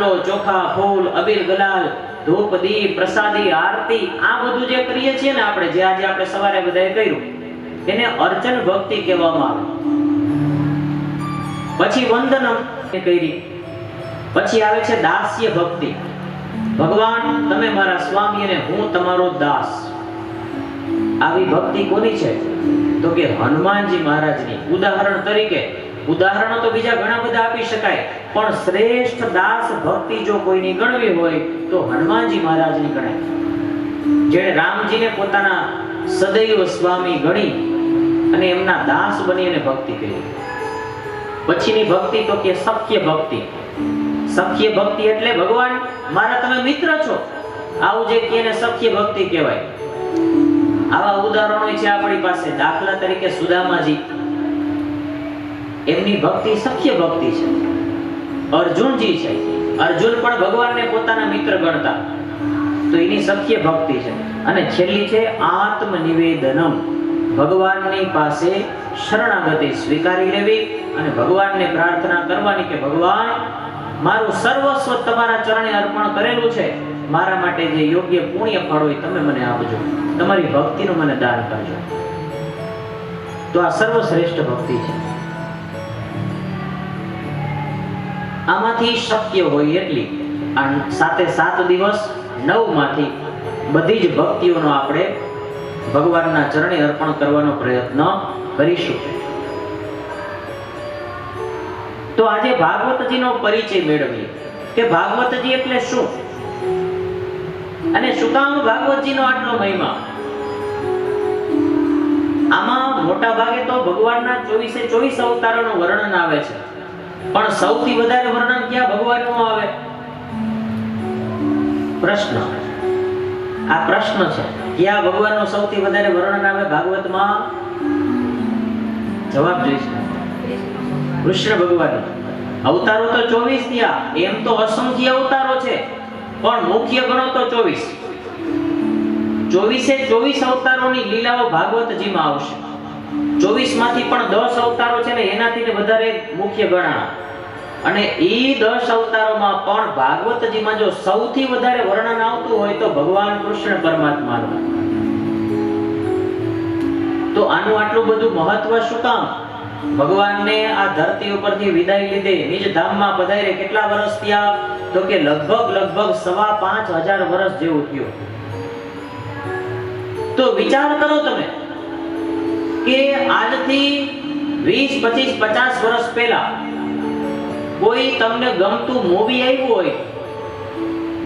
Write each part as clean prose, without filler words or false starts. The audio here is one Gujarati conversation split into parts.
માંડવો, ચોખા, ફૂલ, અબીલ, ગુલાલ, ધૂપ, દીપ, પ્રસાદી, આરતી, આ બધું જે કરીએ છીએ ને આપણે, જે આજે આપણે સવારે બધાએ કર્યું, એને અર્ચન ભક્તિ કહેવામાં આવે. પછી વંદનમ એ કરી, પછી આવે છે દાસ્ય ભક્તિ. ભગવાન તમે મારા સ્વામી અને હું તમારો દાસ. આવી ભક્તિ કોની છે? તો કે હનુમાનજી મહારાજની. ઉદાહરણ તરીકે, ઉદાહરણો તો બીજા ઘણા બધા આપી શકાય, પણ શ્રેષ્ઠ દાસ ભક્તિ જો કોઈની ગણવી હોય તો હનુમાનજી મહારાજની ગણાય, જેણે રામજીને પોતાના સદૈવ સ્વામી ગણી અને એમના દાસ બની અને ભક્તિ કરી. પછીની ભક્તિ તો કે સખ્ય ભક્તિ. સખ્ય ભક્તિ એટલે ભગવાન મારા તમે મિત્ર છો, આવું જે કે એને સખ્ય ભક્તિ કહેવાય. આવા ઉદાહરણો છે આપણી પાસે. દાખલા તરીકે સુદામાજી, એમની ભક્તિ સખ્ય ભક્તિ છે. અર્જુનજી છે, અર્જુન પણ ભગવાનને પોતાના મિત્ર ગણતા, તો એની સખ્ય ભક્તિ છે. અને છેલ્લી છે આત્મનિવેદનમ. ભગવાનની પાસે શરણાગતિ સ્વીકારી લેવી અને ભગવાનને પ્રાર્થના કરવાની કે ભગવાન મારું સર્વસ્વ તમારા ચરણે અર્પણ કરેલું છે, મારા માટે જે યોગ્ય પુણ્ય ફળ હોય તમે મને આપજો, તમારી ભક્તિનું મને દાન કરજો. તો આ સર્વશ્રેષ્ઠ ભક્તિ છે. આમાંથી શક્ય હોય એટલી આ 7 દિવસ 9 માંથી બધી જ ભક્તિઓનો આપણે ભગવાનના ચરણે અર્પણ કરવાનો પ્રયત્ન કરીશું. તો આજે ભાગવતજીનો પરિચય મેળવીએ કે ભાગવતજી એટલે શું અને શું કામ ભાગવતજીનો આટલો મહિમા. આમાં મોટા ભાગે તો ભગવાનના 24 અવતારોનું વર્ણન આવે છે, પણ સૌથી વધારે વર્ણન ક્યાં ભગવાનનું આવે? પ્રશ્ન, આ પ્રશ્ન છે. ક્યાં ભગવાનનું સૌથી વધારે વર્ણન આવે ભાગવતમાં? જવાબ જોઈશું. કૃષ્ણ ભગવાન. અવતારો તો 24 થયા, એમ તો અસંખ્ય અવતારો છે, પણ મુખ્ય ગણો તો 24 અવતારોની લીલાઓ ભાગવતજીમાં આવશે. 24 માંથી પણ 10 અવતારો છે ને એનાથી વધારે મુખ્ય ગણાણા. અને એ 10 અવતારોમાં પણ ભાગવતજીમાં જો સૌથી વધારે વર્ણન આવતું હોય તો ભગવાન કૃષ્ણ પરમાત્માનું. તો આનું આટલું બધું મહત્વ શું કામ? ભગવાનને આ ધરતી ઉપરથી વિદાય લીધે નિજ ધામમાં પધારે કેટલા વર્ષ થયા? તો કે લગભગ 5,500 વર્ષ જેવું થયું. તો વિચાર કરો તમે કે આજથી 20, 25, 50 વર્ષ પહેલા કોઈ તમને ગમતું મૂવી આવ્યું હોય,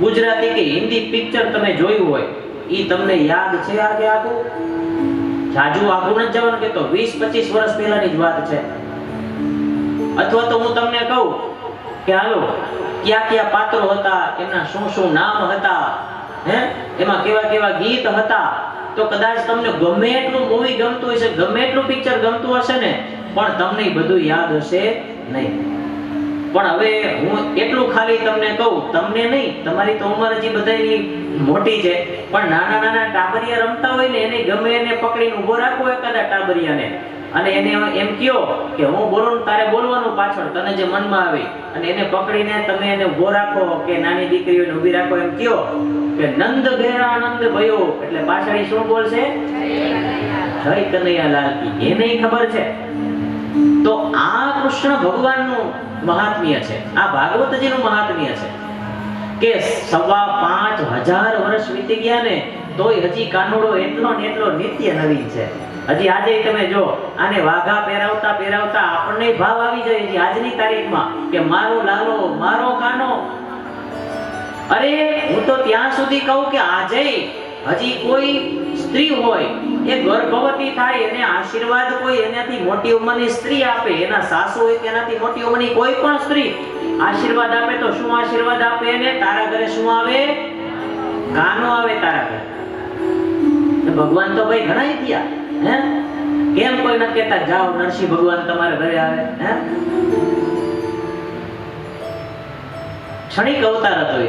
ગુજરાતી કે હિન્દી પિક્ચર તમે જોયું હોય, ઈ તમને યાદ છે? આગે આખું જાજુ આગળ ન જવાનું કે તો 20-25 વર્ષ પહેલાની જ વાત છે. અથવા તો હું તમને કહું કે હાલો કયા પાત્રો હતા, એમના શું નામ હતા, એમાં કેવા ગીત હતા, તો કદાચ તમને ગમે એટલું મૂવી ગમતું હશે, ગમે એટલું પિક્ચર ગમતું હશે ને, પણ તમને બધું યાદ હશે નહીં. પણ હવે હું એટલું ખાલી તમને કહું, તમને નહીં, તમારી તો ઉંમર હજી બધાની મોટી છે, પણ નાના ટાબરિયા રમતા હોય ને એને ગમે એને પકડીને ઊભો રાખો એકાદા ટાબરિયાને અને એને એમ કયો કે હું બોલું તારે બોલવાનું પાછળ તને જે મનમાં આવે, અને એને પકડીને તમે એને ઊભો રાખો કે નાની દીકરીઓને ઊભી રાખો, એમ કયો કે નંદ ઘેરા આનંદ ભયો, એટલે પાછળ શું બોલશે? જય કનૈયાલાલ કી. એને ખબર છે. તો આ કૃષ્ણ ભગવાનનું મહાત્મ્ય છે, આ ભાગવતજીનું મહાત્મ્ય છે કે 5,500 વર્ષ વીતી ગયા ને તોય હજી કાનુડો એટલો ને એટલો નિત્ય નવીન છે. હજી આજે તમે જો આને વાઘા પહેરાવતા આપણને ભાવ આવી જાય છે આજની તારીખમાં કે મારો લાલો, મારો કાનો. અરે હું તો ત્યાં સુધી કહું કે આજે હજી કોઈ સ્ત્રી હોય એ ગર્ભવતી થાય, એને આશીર્વાદ કોઈ એનાથી મોટી ઉંમરની સ્ત્રી આપે, એના સાસુ હોય કે એનાથી મોટી ઉંમરની કોઈ પણ સ્ત્રી આશીર્વાદ આપે, તો શું આશીર્વાદ આપે એને? તારા ઘરે શું આવે? કાનો આવે તારા ઘરે. ભગવાન તો ભાઈ ઘણા થયા, કેમ કોઈ નથી કહેતા જાઓ નરસિંહ ભગવાન તમારા ઘરે આવે? ક્ષણિક અવતાર હતો એ,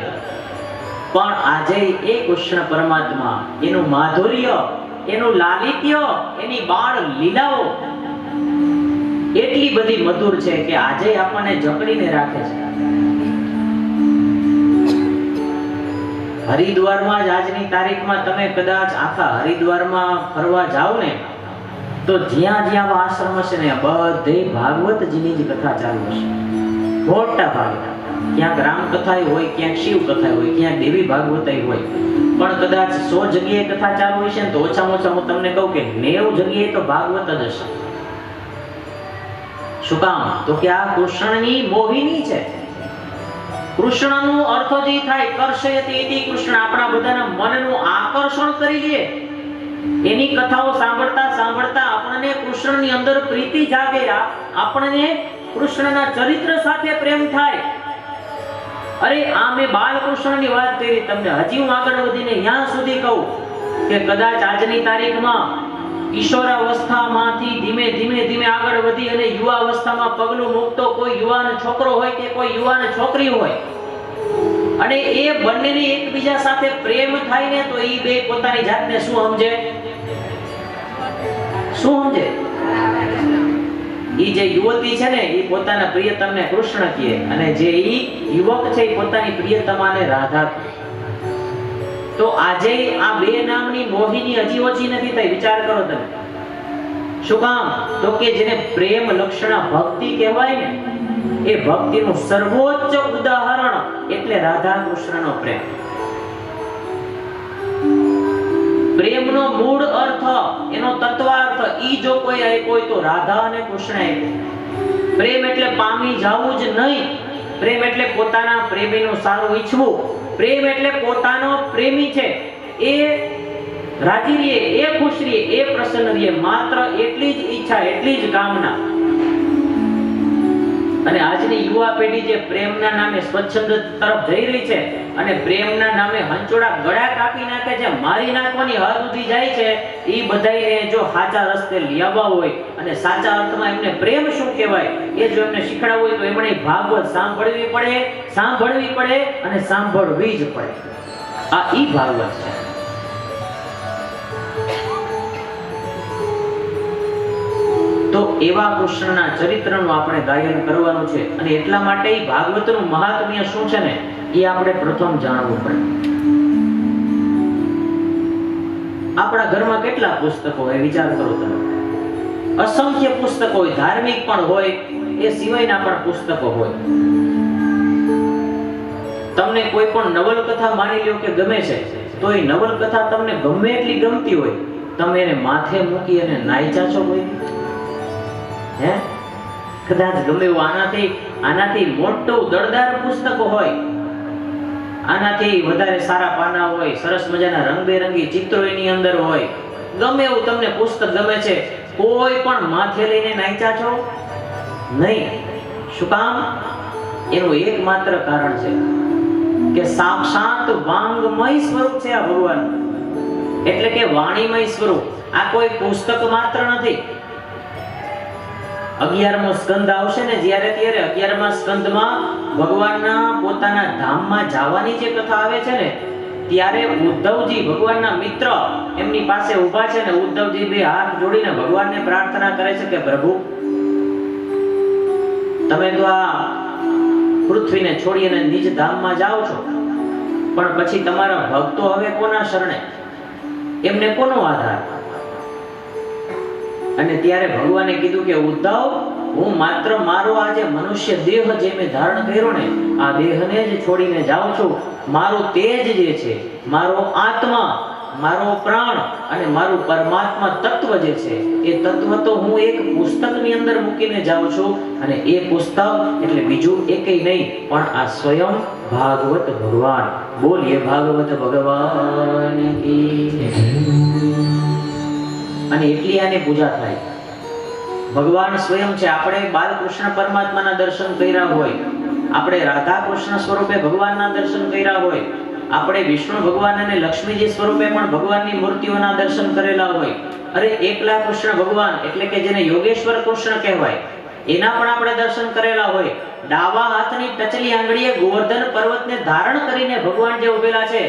પણ આજે એ કૃષ્ણ પરમાત્મા, એનું માધુર્ય, એનું લાલિત્ય, એની બાળ લીલાઓ એટલી બધી મધુર છે કે આજે આપણને જકડીને રાખે છે. હરિદ્વારમાં જ આજની તારીખમાં તમે કદાચ આખા હરિદ્વારમાં ફરવા જાઓ ને, તો જ્યાં જ્યાં આશ્રમ હશે ને બધે ભાગવતજીની જ કથા ચાલુ હશે, મોટા ભાગે. ક્યાંક રામ કથા હોય, ક્યાંક શિવ કથા હોય, ક્યાંક દેવી ભાગવત હોય, પણ કદાચ 100 જગ્યાએ કથા ચાલુ હશે ને તો ઓછામાં ઓછા હું તમને કહું કે 90 જગ્યાએ તો ભાગવત જ હશે. શું કામ? તો કે આ કૃષ્ણની મોહિની છે. કૃષ્ણનો અર્થ જે થાય કર્ષયતિ ઇતિ કૃષ્ણ, આપણા બધાના મનનું આકર્ષણ કરી લે. એની કથાઓ સાંભળતા સાંભળતા આપણને કૃષ્ણની અંદર પ્રીતિ જાગે, આપણને કૃષ્ણના ચરિત્ર સાથે પ્રેમ થાય. અરે આ મેં બાલકૃષ્ણની વાત કરી તમને. હજી હું આગળ વધીને ત્યાં સુધી કહું કે કદાચ આજની તારીખમાં કિશોરાવસ્થામાંથી ધીમે ધીમે ધીમે આગળ વધી અને યુવાવસ્થામાં પગલું મૂકતો કોઈ યુવાન છોકરો હોય કે કોઈ યુવાન છોકરી હોય, અને એ બંનેને એકબીજા સાથે પ્રેમ થાય ને, તો એ બે પોતાની જાતને શું સમજે? શું સમજે? ઈ જે યુવતી છે ને, એ પોતાના પ્રિયતમને કૃષ્ણ કહે, અને જે ઈ યુવક છે એ પોતાની પ્રિયતમાને રાધા કહે. તો આજે આ બે નામની મોહિની હજી ઓછી નથી થઈ. વિચાર કરો તમે. શું કામ? તો કે જેને પ્રેમ લક્ષણા ભક્તિ કહેવાય ને, એ ભક્તિનું સર્વોચ્ચ ઉદાહરણ એટલે રાધા કૃષ્ણનો પ્રેમ. પ્રેમનો મૂળ અર્થ, એનો તત્વાર્થ ઈ જો કોઈ આપ્યો તો રાધા અને કૃષ્ણ આપ્યો. પ્રેમ એટલે પામી જાવું જ નહીં. પ્રેમ એટલે પોતાના પ્રેમીનું સારું ઈચ્છવું. પ્રેમ એટલે પોતાનો પ્રેમી છે એ રાજી રહે, એ ખુશ રહે, એ પ્રસન્ન રહે, માત્ર એટલી જ ઈચ્છા, એટલી જ કામના. અને આજની યુવા પેઢી જે પ્રેમના નામે સ્વચ્છંદ તરફ જઈ રહી છે અને પ્રેમના નામે હંચોડા ગળા કાપી નાખે છે, મારી નાખવાની હદ સુધી જાય છે, એ બધાને જો સાચા રસ્તે લાવવા હોય અને સાચા અર્થમાં એમને પ્રેમ શું કહેવાય એ જો એમને શીખડાવવું હોય તો એમણે ભાગવત સાંભળવી પડે અને સાંભળવી જ પડે. આ ઈ ભાગવત છે. તો એવા કૃષ્ણના ચરિત્રનું આપણે ગાયન કરવાનું છે, અને એટલા માટે ભાગવતનું મહાત્મ્ય શું છે ને એ આપણે પ્રથમ જાણવું પડે. આપણા ઘરમાં કેટલા પુસ્તકો હોય વિચાર કરો તમે. અસંખ્ય પુસ્તકો હોય, ધાર્મિક પણ હોય, એ સિવાયના પણ પુસ્તકો હોય. તમને કોઈ પણ નવલકથા માની લ્યો કે ગમે છે, તો એ નવલકથા તમને ગમે એટલી ગમતી હોય, તમે એને માથે મૂકી અને નાઈચા છો કોઈ? હે? કદાચ ગમે એવું આનાથી મોટું દળદાર પુસ્તકો હોય, આનાથી વધારે સારા પાના હોય, સરસ મજાના રંગબેરંગી ચિત્રો એની અંદર હોય, ગમે એવું તમને પુસ્તક ગમે છે, કોઈ પણ માથે લઈને નાઈચા છો નહીં. શું કામ? એનું એકમાત્ર કારણ છે કે સાક્ષાત વાંગમય સ્વરૂપ છે આ ભગવાન, એટલે કે વાણીમય સ્વરૂપ. આ કોઈ પુસ્તક માત્ર નથી. 11મો સ્કંદ આવશે ને જ્યારે, ત્યારે 11મા સ્કંદમાં ભગવાનના પોતાના ધામમાં જવાની જે કથા આવે છે ને, ત્યારે ઉદ્ધવજી ભગવાનના મિત્ર એમની પાસે ઊભા છે ને ઉદ્ધવજી બે હાથ જોડીને ભગવાનને પ્રાર્થના કરે છે કે પ્રભુ, તમે તો આ પૃથ્વીને છોડી અને નિજ ધામમાં જાઓ છો, પણ પછી તમારા ભક્તો હવે કોના શરણે? એમને કોનો આધાર? અને ત્યારે ભગવાને કીધું કે ઉદ્ધવ, હું માત્ર મારો આ જે મનુષ્ય દેહ જે મેં ધારણ કર્યો ને, આ દેહને જ છોડીને જાઉં છું. મારું તેજ જે છે, મારો આત્મા, મારો પ્રાણ અને મારું પરમાત્મા તત્વ જે છે, એ તત્વ તો હું એક પુસ્તકની અંદર મૂકીને જાઉં છું. અને એ પુસ્તક એટલે બીજું એકેય નહીં, પણ આ સ્વયં ભાગવત ભગવાન. બોલીએ ભાગવત ભગવાન કી. અને એટલી આને પૂજા થાય. ભગવાન સ્વયં છે. આપણે બાલકૃષ્ણ પરમાત્માના દર્શન કર્યા હોય, આપણે રાધા કૃષ્ણ સ્વરૂપે ભગવાનના દર્શન કર્યા હોય, આપણે વિષ્ણુ ભગવાન અને લક્ષ્મીજી સ્વરૂપે પણ ભગવાનની મૂર્તિઓના દર્શન કરેલા હોય. અરે એકલા કૃષ્ણ ભગવાન એટલે કે જેને યોગેશ્વર કૃષ્ણ કહેવાય, એના પણ આપણે દર્શન કરેલા હોય. ડાબા હાથની ટચલી આંગળીએ ગોવર્ધન પર્વતને ધારણ કરીને ભગવાન જે ઉભેલા છે,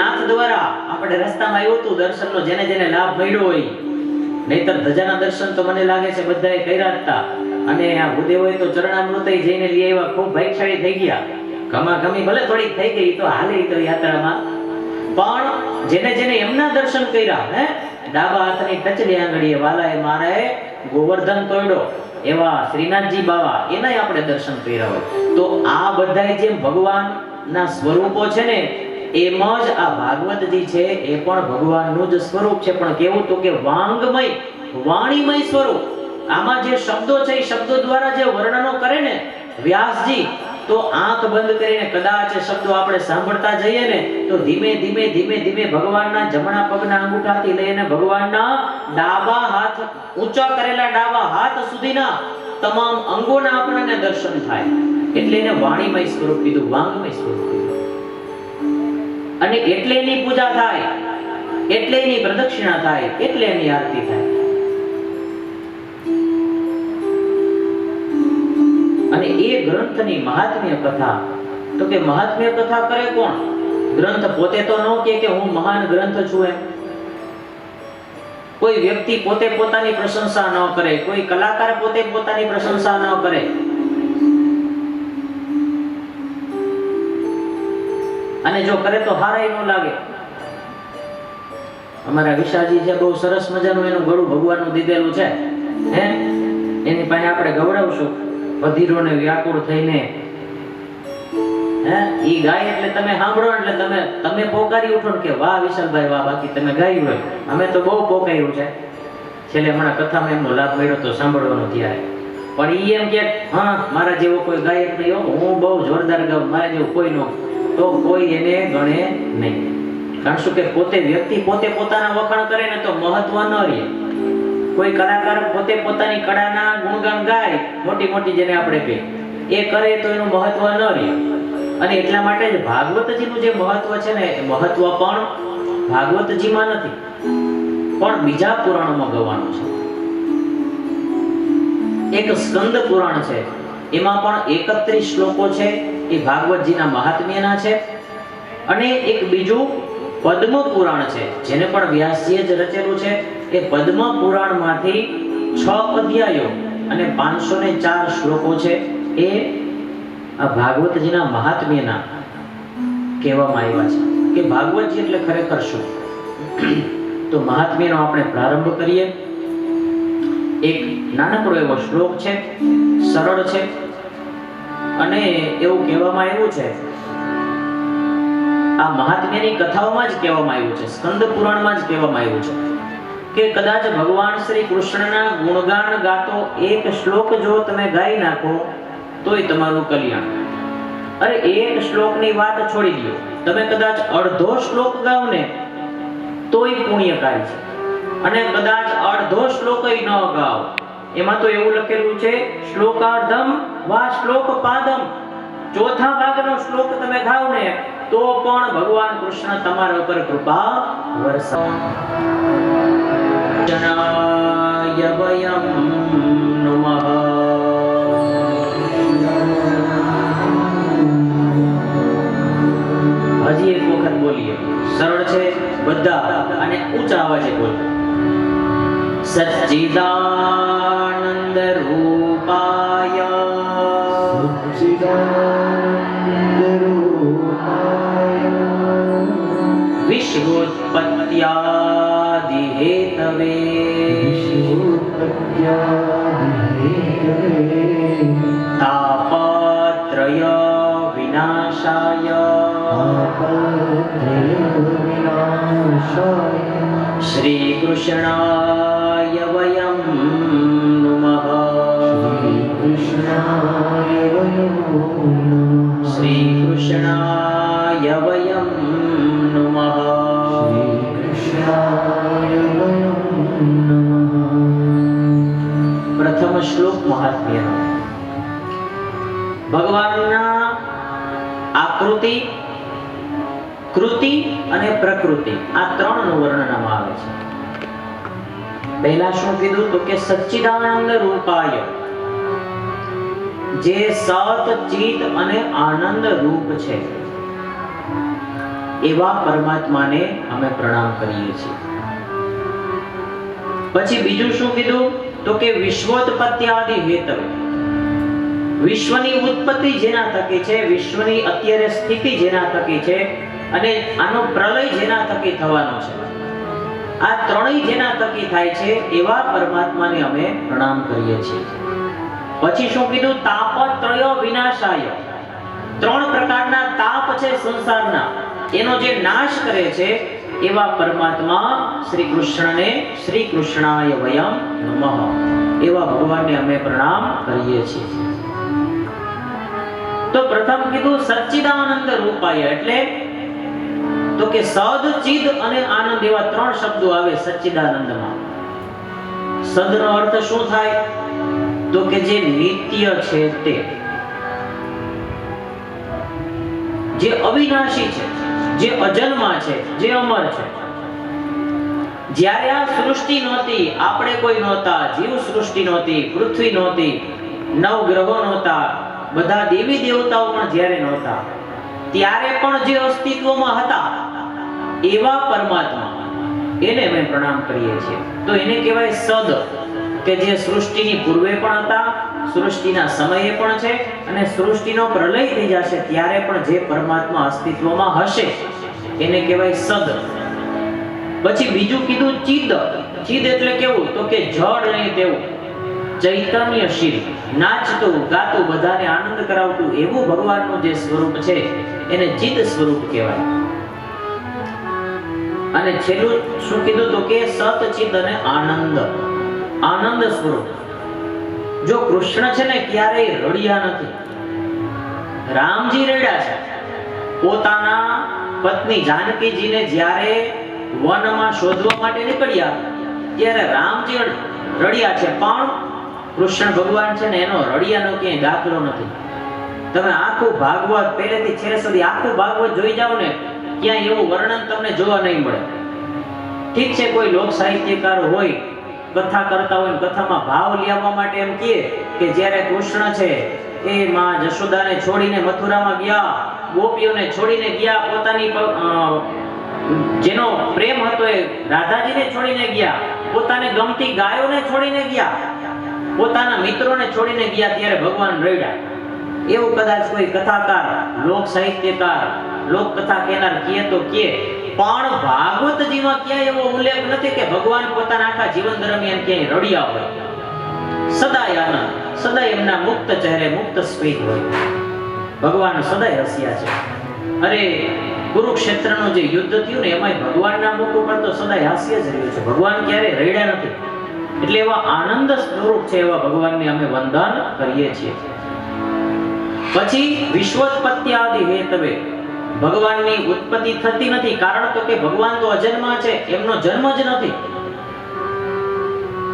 નાથ દ્વારા આપણે રસ્તામાં આવ્યું હતું દર્શનનો, જેને જેને લાભ મળ્યો હોય. નહીતર ધજાના દર્શન તો મને લાગે છે બધાએ કર્યા હતા. અને આ ભૂદેવોએ તો ચરણામૃતય જઈને લઈ આવ્યા, ખૂબ ભાગ્યશાળી થઈ ગયા. ઘમાઘમી ભલે થોડીક થઈ ગઈ તો હાલે તો યાત્રામાં, પણ જેને જેને એમના દર્શન કર્યા, હે, ડાબા હાથની ટચલી આંગળીએ વાલાએ મારે ગોવર્ધન તોડ્યો એવા શ્રીનાથજી બાવા, એના આપણે દર્શન કર્યા હોય. તો આ બધાય જેમ ભગવાનના સ્વરૂપો છે ને, એમ જ આ ભાગવતજી છે એ પણ ભગવાનનું જ સ્વરૂપ છે. પણ કેવું તો કે વાંગમય, વાણીમય સ્વરૂપ. આમાં જે શબ્દો છે એ શબ્દો દ્વારા જે વર્ણનો કરે ને વ્યાસજી, તો આંખ બંધ કરીને કદાચ શબ્દો આપણે સાંભળતા જઈએ ને તો ધીમે ધીમે ધીમે ધીમે ભગવાનના જમણા પગના અંગૂઠાથી લઈને ભગવાનના ડાબા હાથ, ઊંચા કરેલા ડાબા હાથ સુધીના તમામ અંગોના આપણને દર્શન થાય. એટલે એને વાણીમય સ્વરૂપ કીધું, વાંગમય સ્વરૂપ કીધું. અને એટલે એની પૂજા થાય, એટલે એની પ્રદક્ષિણા થાય, એટલે એની આરતી થાય. અને એ ગ્રંથની મહાત્મ્ય કથા, તો કે મહાત્મ્ય કથા કરે કોણ? ગ્રંથ પોતે તો ન કે હું મહાન ગ્રંથ છું એમ. કોઈ વ્યક્તિ પોતે પોતાની પ્રશંસા ન કરે, કોઈ કલાકાર પોતે પોતાની પ્રશંસા ન કરે. અને જો કરે તો હારાય ન લાગે. અમારા વિશાજી છે, બહુ સરસ મજાનું એનું ગળું ભગવાનનું દીધેલું છે, હે, એની પાસે આપણે ગવડાવશું અધીરોને વ્યાકુળ થઈને, હે, ઈ ગાય એટલે તમે સાંભળો એટલે તમે પોકારી ઉઠો ને કે વાહ વિશાલભાઈ વાહ. બાકી તમે ગાયું હોય, અમે તો બહુ પોકાયું છે. છેલ્લે હમણાં કથામાં એમનો લાભ મળ્યો તો સાંભળવાનું ત્યારે. પણ ઈ એમ કે હા મારા જેવો કોઈ ગાયક નહીં હો, હું બહુ જોરદાર ગાઉં, મારા જેવું કોઈ નો, તો કોઈ એને ગણે નહીં. કારણ શું કે પોતે વ્યક્તિ પોતે પોતાના વખાણ કરે ને તો મહત્વ ન રહે. કોઈ કલાકાર પોતે પોતાની કળાના ગુણગાન ગાય, મોટી મોટી જેને આપણે કહે, એ કરે તો એનું મહત્વ ન રહે. અને એટલા માટે જ ભાગવતજીનું જે મહત્વ છે ને, એ મહત્વ પણ ભાગવતજીમાં નથી, પણ બીજા પુરાણોમાં ગવાનું છે. એક સ્કંદ પુરાણ છે, એમાં પણ 31 શ્લોકો છે, એ ભાગવતજીના મહાત્મ્યના છે. અને એક બીજું પદ્મ પુરાણ છે, જેને પણ વ્યાસજીએ જ રચેલું છે. એ પદ્મ પુરાણમાંથી 6 અધ્યાયો અને 504 શ્લોકો છે, એ આ ભાગવતજીના મહાત્મ્યના કહેવામાં આવ્યા છે. કે ભાગવતજી એટલે ખરેખર શું? તો મહાત્મ્યનો આપણે પ્રારંભ કરીએ. એક નાનકડો એવો શ્લોક છે, સરળ છે, અને એવું કહેવામાં આવ્યું છે, આ મહાત્મ્યની કથાઓમાં જ કહેવામાં આવ્યું છે, સ્કંદ પુરાણમાં જ કહેવામાં આવ્યું છે કે કદાચ ભગવાન શ્રી કૃષ્ણના ગુણગાન ગાતો એક શ્લોક જો તમે ગાઈ નાખો તોય તમારું કલ્યાણ. અરે એક શ્લોકની વાત છોડી દો, તમે કદાચ અડધો શ્લોક ગાઓ ને તોય પુણ્યકારી છે. અને કદાચ અડધો શ્લોકય ન ગાઓ, એમાં તો એવું લખેલું છે શ્લોકાર્ધમ વા શ્લોકપાદમ, ચોથા ભાગનો શ્લોક તમે ગાઓ ને તો પણ ભગવાન કૃષ્ણ તમારા ઉપર કૃપા વરસાવે. જનાય વયમ નમઃ. હજી એક વખત બોલીએ, સરળ છે બધા, અને ઊંચા અવાજે બોલો. સચ્ચિદાનંદ રૂપાય વિશ્વોત્પત્યાદિ હેતવે તાપત્રય વિનાશાય શ્રી કૃષ્ણાય વયમ નમઃ. શ્રી કૃષ્ણાય વયમ નમઃ. પ્રથમ શ્લોક મહાત્મ્ય. ભગવાનના આકૃતિ, કૃતિ અને પ્રકૃતિ, આ ત્રણનું વર્ણન આમાં આવે છે. પહેલા શું કીધું તો કે સચ્ચિદાનંદ રૂપાય, જે સત ચિત અને આનંદ રૂપ છે એવા પરમાત્માને અમે પ્રણામ કરીએ છીએ. પછી બીજું શું કીધું તો કે વિશ્વોત્પત્યાદિ હેતવે, વિશ્વની ઉત્પત્તિ જેના થકી છે, વિશ્વની અત્યારે સ્થિતિ જેના થકી છે અને આનો પ્રલય જેના થકી થવાનો છે, આ ત્રણેય જેના થકી થાય છે એવા પરમાત્માને અમે પ્રણામ કરીએ છીએ. પછી શું કીધું? તાપત્રય વિનાશાય. ત્રણ પ્રકારના તાપ છે સંસારના, એનો જે નાશ કરે છે એવા પરમાત્મા શ્રી કૃષ્ણને શ્રી કૃષ્ણાય વયમ નમઃ, એવા ભગવાનને અમે પ્રણામ કરીએ છીએ. તો પ્રથમ કીધું સચ્ચિદાનંદ રૂપાય, એટલે તો કે સદ, ચિદ અને આનંદ એવા ત્રણ શબ્દો આવે સચ્ચિદાનંદમાં. સદનો અર્થ શું થાય? તો કે જે નિત્ય છે તે, જે અવિનાશી છે, જે અજન્મા છે, જે અમર છે. જ્યારે આ સૃષ્ટિ નહોતી, આપણે કોઈ નહોતા, જીવ સૃષ્ટિ નહોતી, પૃથ્વી નહોતી, નવગ્રહો નહોતા, બધા દેવી દેવતાઓ પણ જ્યારે નહોતા, ત્યારે પણ જે અસ્તિત્વમાં હતા એવા પરમાત્મા, એને અમે પ્રણામ કરીએ છીએ. તો એને કહેવાય સદ, કે જે સૃષ્ટિની પૂર્વે પણ હતા, સૃષ્ટિના સમયે પણ છે, અને સૃષ્ટિનો પ્રલય થઈ જશે ત્યારે પણ જે પરમાત્મા અસ્તિત્વમાં હશે એને કહેવાય સદ. પછી બીજું કીધું ચિદ. ચિદ એટલે કેવું? તો કે જડ નહીં તેવું ચૈતન્યશીલ, નાચતું ગાતું બધાને આનંદ કરાવતું એવું ભગવાનનું જે સ્વરૂપ છે એને ચિદ સ્વરૂપ કહેવાય. અને છેલ્લું શું કીધું? તો કે સત, ચિદ અને આનંદ, આનંદ સ્વરૂપ. જો કૃષ્ણ છે ને ક્યારેય રડ્યા નથી. રામજી રડ્યા છે. પોતાના પત્ની જાનકીજીને જ્યારે વનમાં શોધવા માટે નીકળ્યા ત્યારે રામજી રડ્યા છે, પણ કૃષ્ણ ભગવાન છે ને એનો રડિયાનો ક્યાંય દાખલો નથી. તમે આખું ભાગવત પહેલેથી છેલ્લે સુધી આખું ભાગવત જોઈ જાઓ ને, ક્યાંય એવું વર્ણન તમને જોવા નહીં મળે. ઠીક છે, કોઈ લોક સાહિત્યકાર હોય, કથા કરતા હોય, કથામાં ભાવ લેવા માટે એમ કહે કે જ્યારે કૃષ્ણ છે એ માં જશોદાને છોડીને મથુરામાં ગયા, ગોપીઓને છોડીને ગયા, પોતાની જેનો પ્રેમ હતો એ રાધાજીને છોડીને ગયા, પોતાને ગમતી ગાયોને છોડીને ગયા, પોતાના મિત્રોને છોડીને ગયા, ત્યારે ભગવાન રડ્યા. એવું કદાચ કોઈ કથાકાર, લોક સાહિત્યકાર, લોક કથા કહેનાર કહે તો કહે, પણ ભાગવતજીમાં ક્યાંય એવો ઉલ્લેખ નથી કે ભગવાન પોતાના આખા જીવન દરમિયાન ક્યાંય રડ્યા હોય. સદાય આનંદ, સદાય એમના મુક્ત ચહેરે મુક્ત સ્મિત હોય. ભગવાન સદાય હસ્યા છે. અરે કુરુક્ષેત્રનું જે યુદ્ધ થયું ને એમાં ભગવાનના મુખ ઉપર તો સદાય હાસ્ય જ રહ્યું છે. ભગવાન ક્યારેય રડ્યા નથી. એટલે એવા આનંદ સ્વરૂપ છે એવા ભગવાનને અમે વંદન કરીએ છીએ. પછી વિશ્વોત્પત્તિ આદિ હેતવે, ભગવાનની ઉત્પત્તિ થતી નથી. કારણ તો કે ભગવાન તો અજન્મા છે, એમનો જન્મ જ નથી.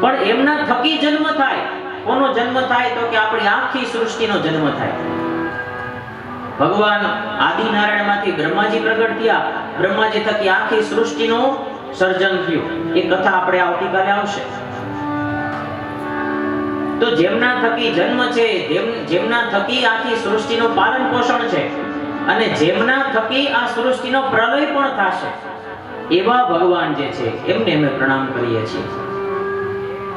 પણ એમના થકી જન્મ થાય. કોનો જન્મ થાય? તો કે આપણી આખી સૃષ્ટિનો જન્મ થાય. ભગવાન આદિનારાયણમાંથી બ્રહ્માજી પ્રગટ થયા, બ્રહ્માજી થકી આખી સૃષ્ટિનું સર્જન થયું. એ કથા આપણે આવતીકાલે આવશે. તો જેમના થકી જન્મ છે, જેમના થકી આખી સૃષ્ટિનું પાલન પોષણ છે, અને જેમના થકી આ સૃષ્ટિનો પ્રલય પણ થશે, એવા ભગવાન જે છે એમને અમે પ્રણામ કરીએ છીએ.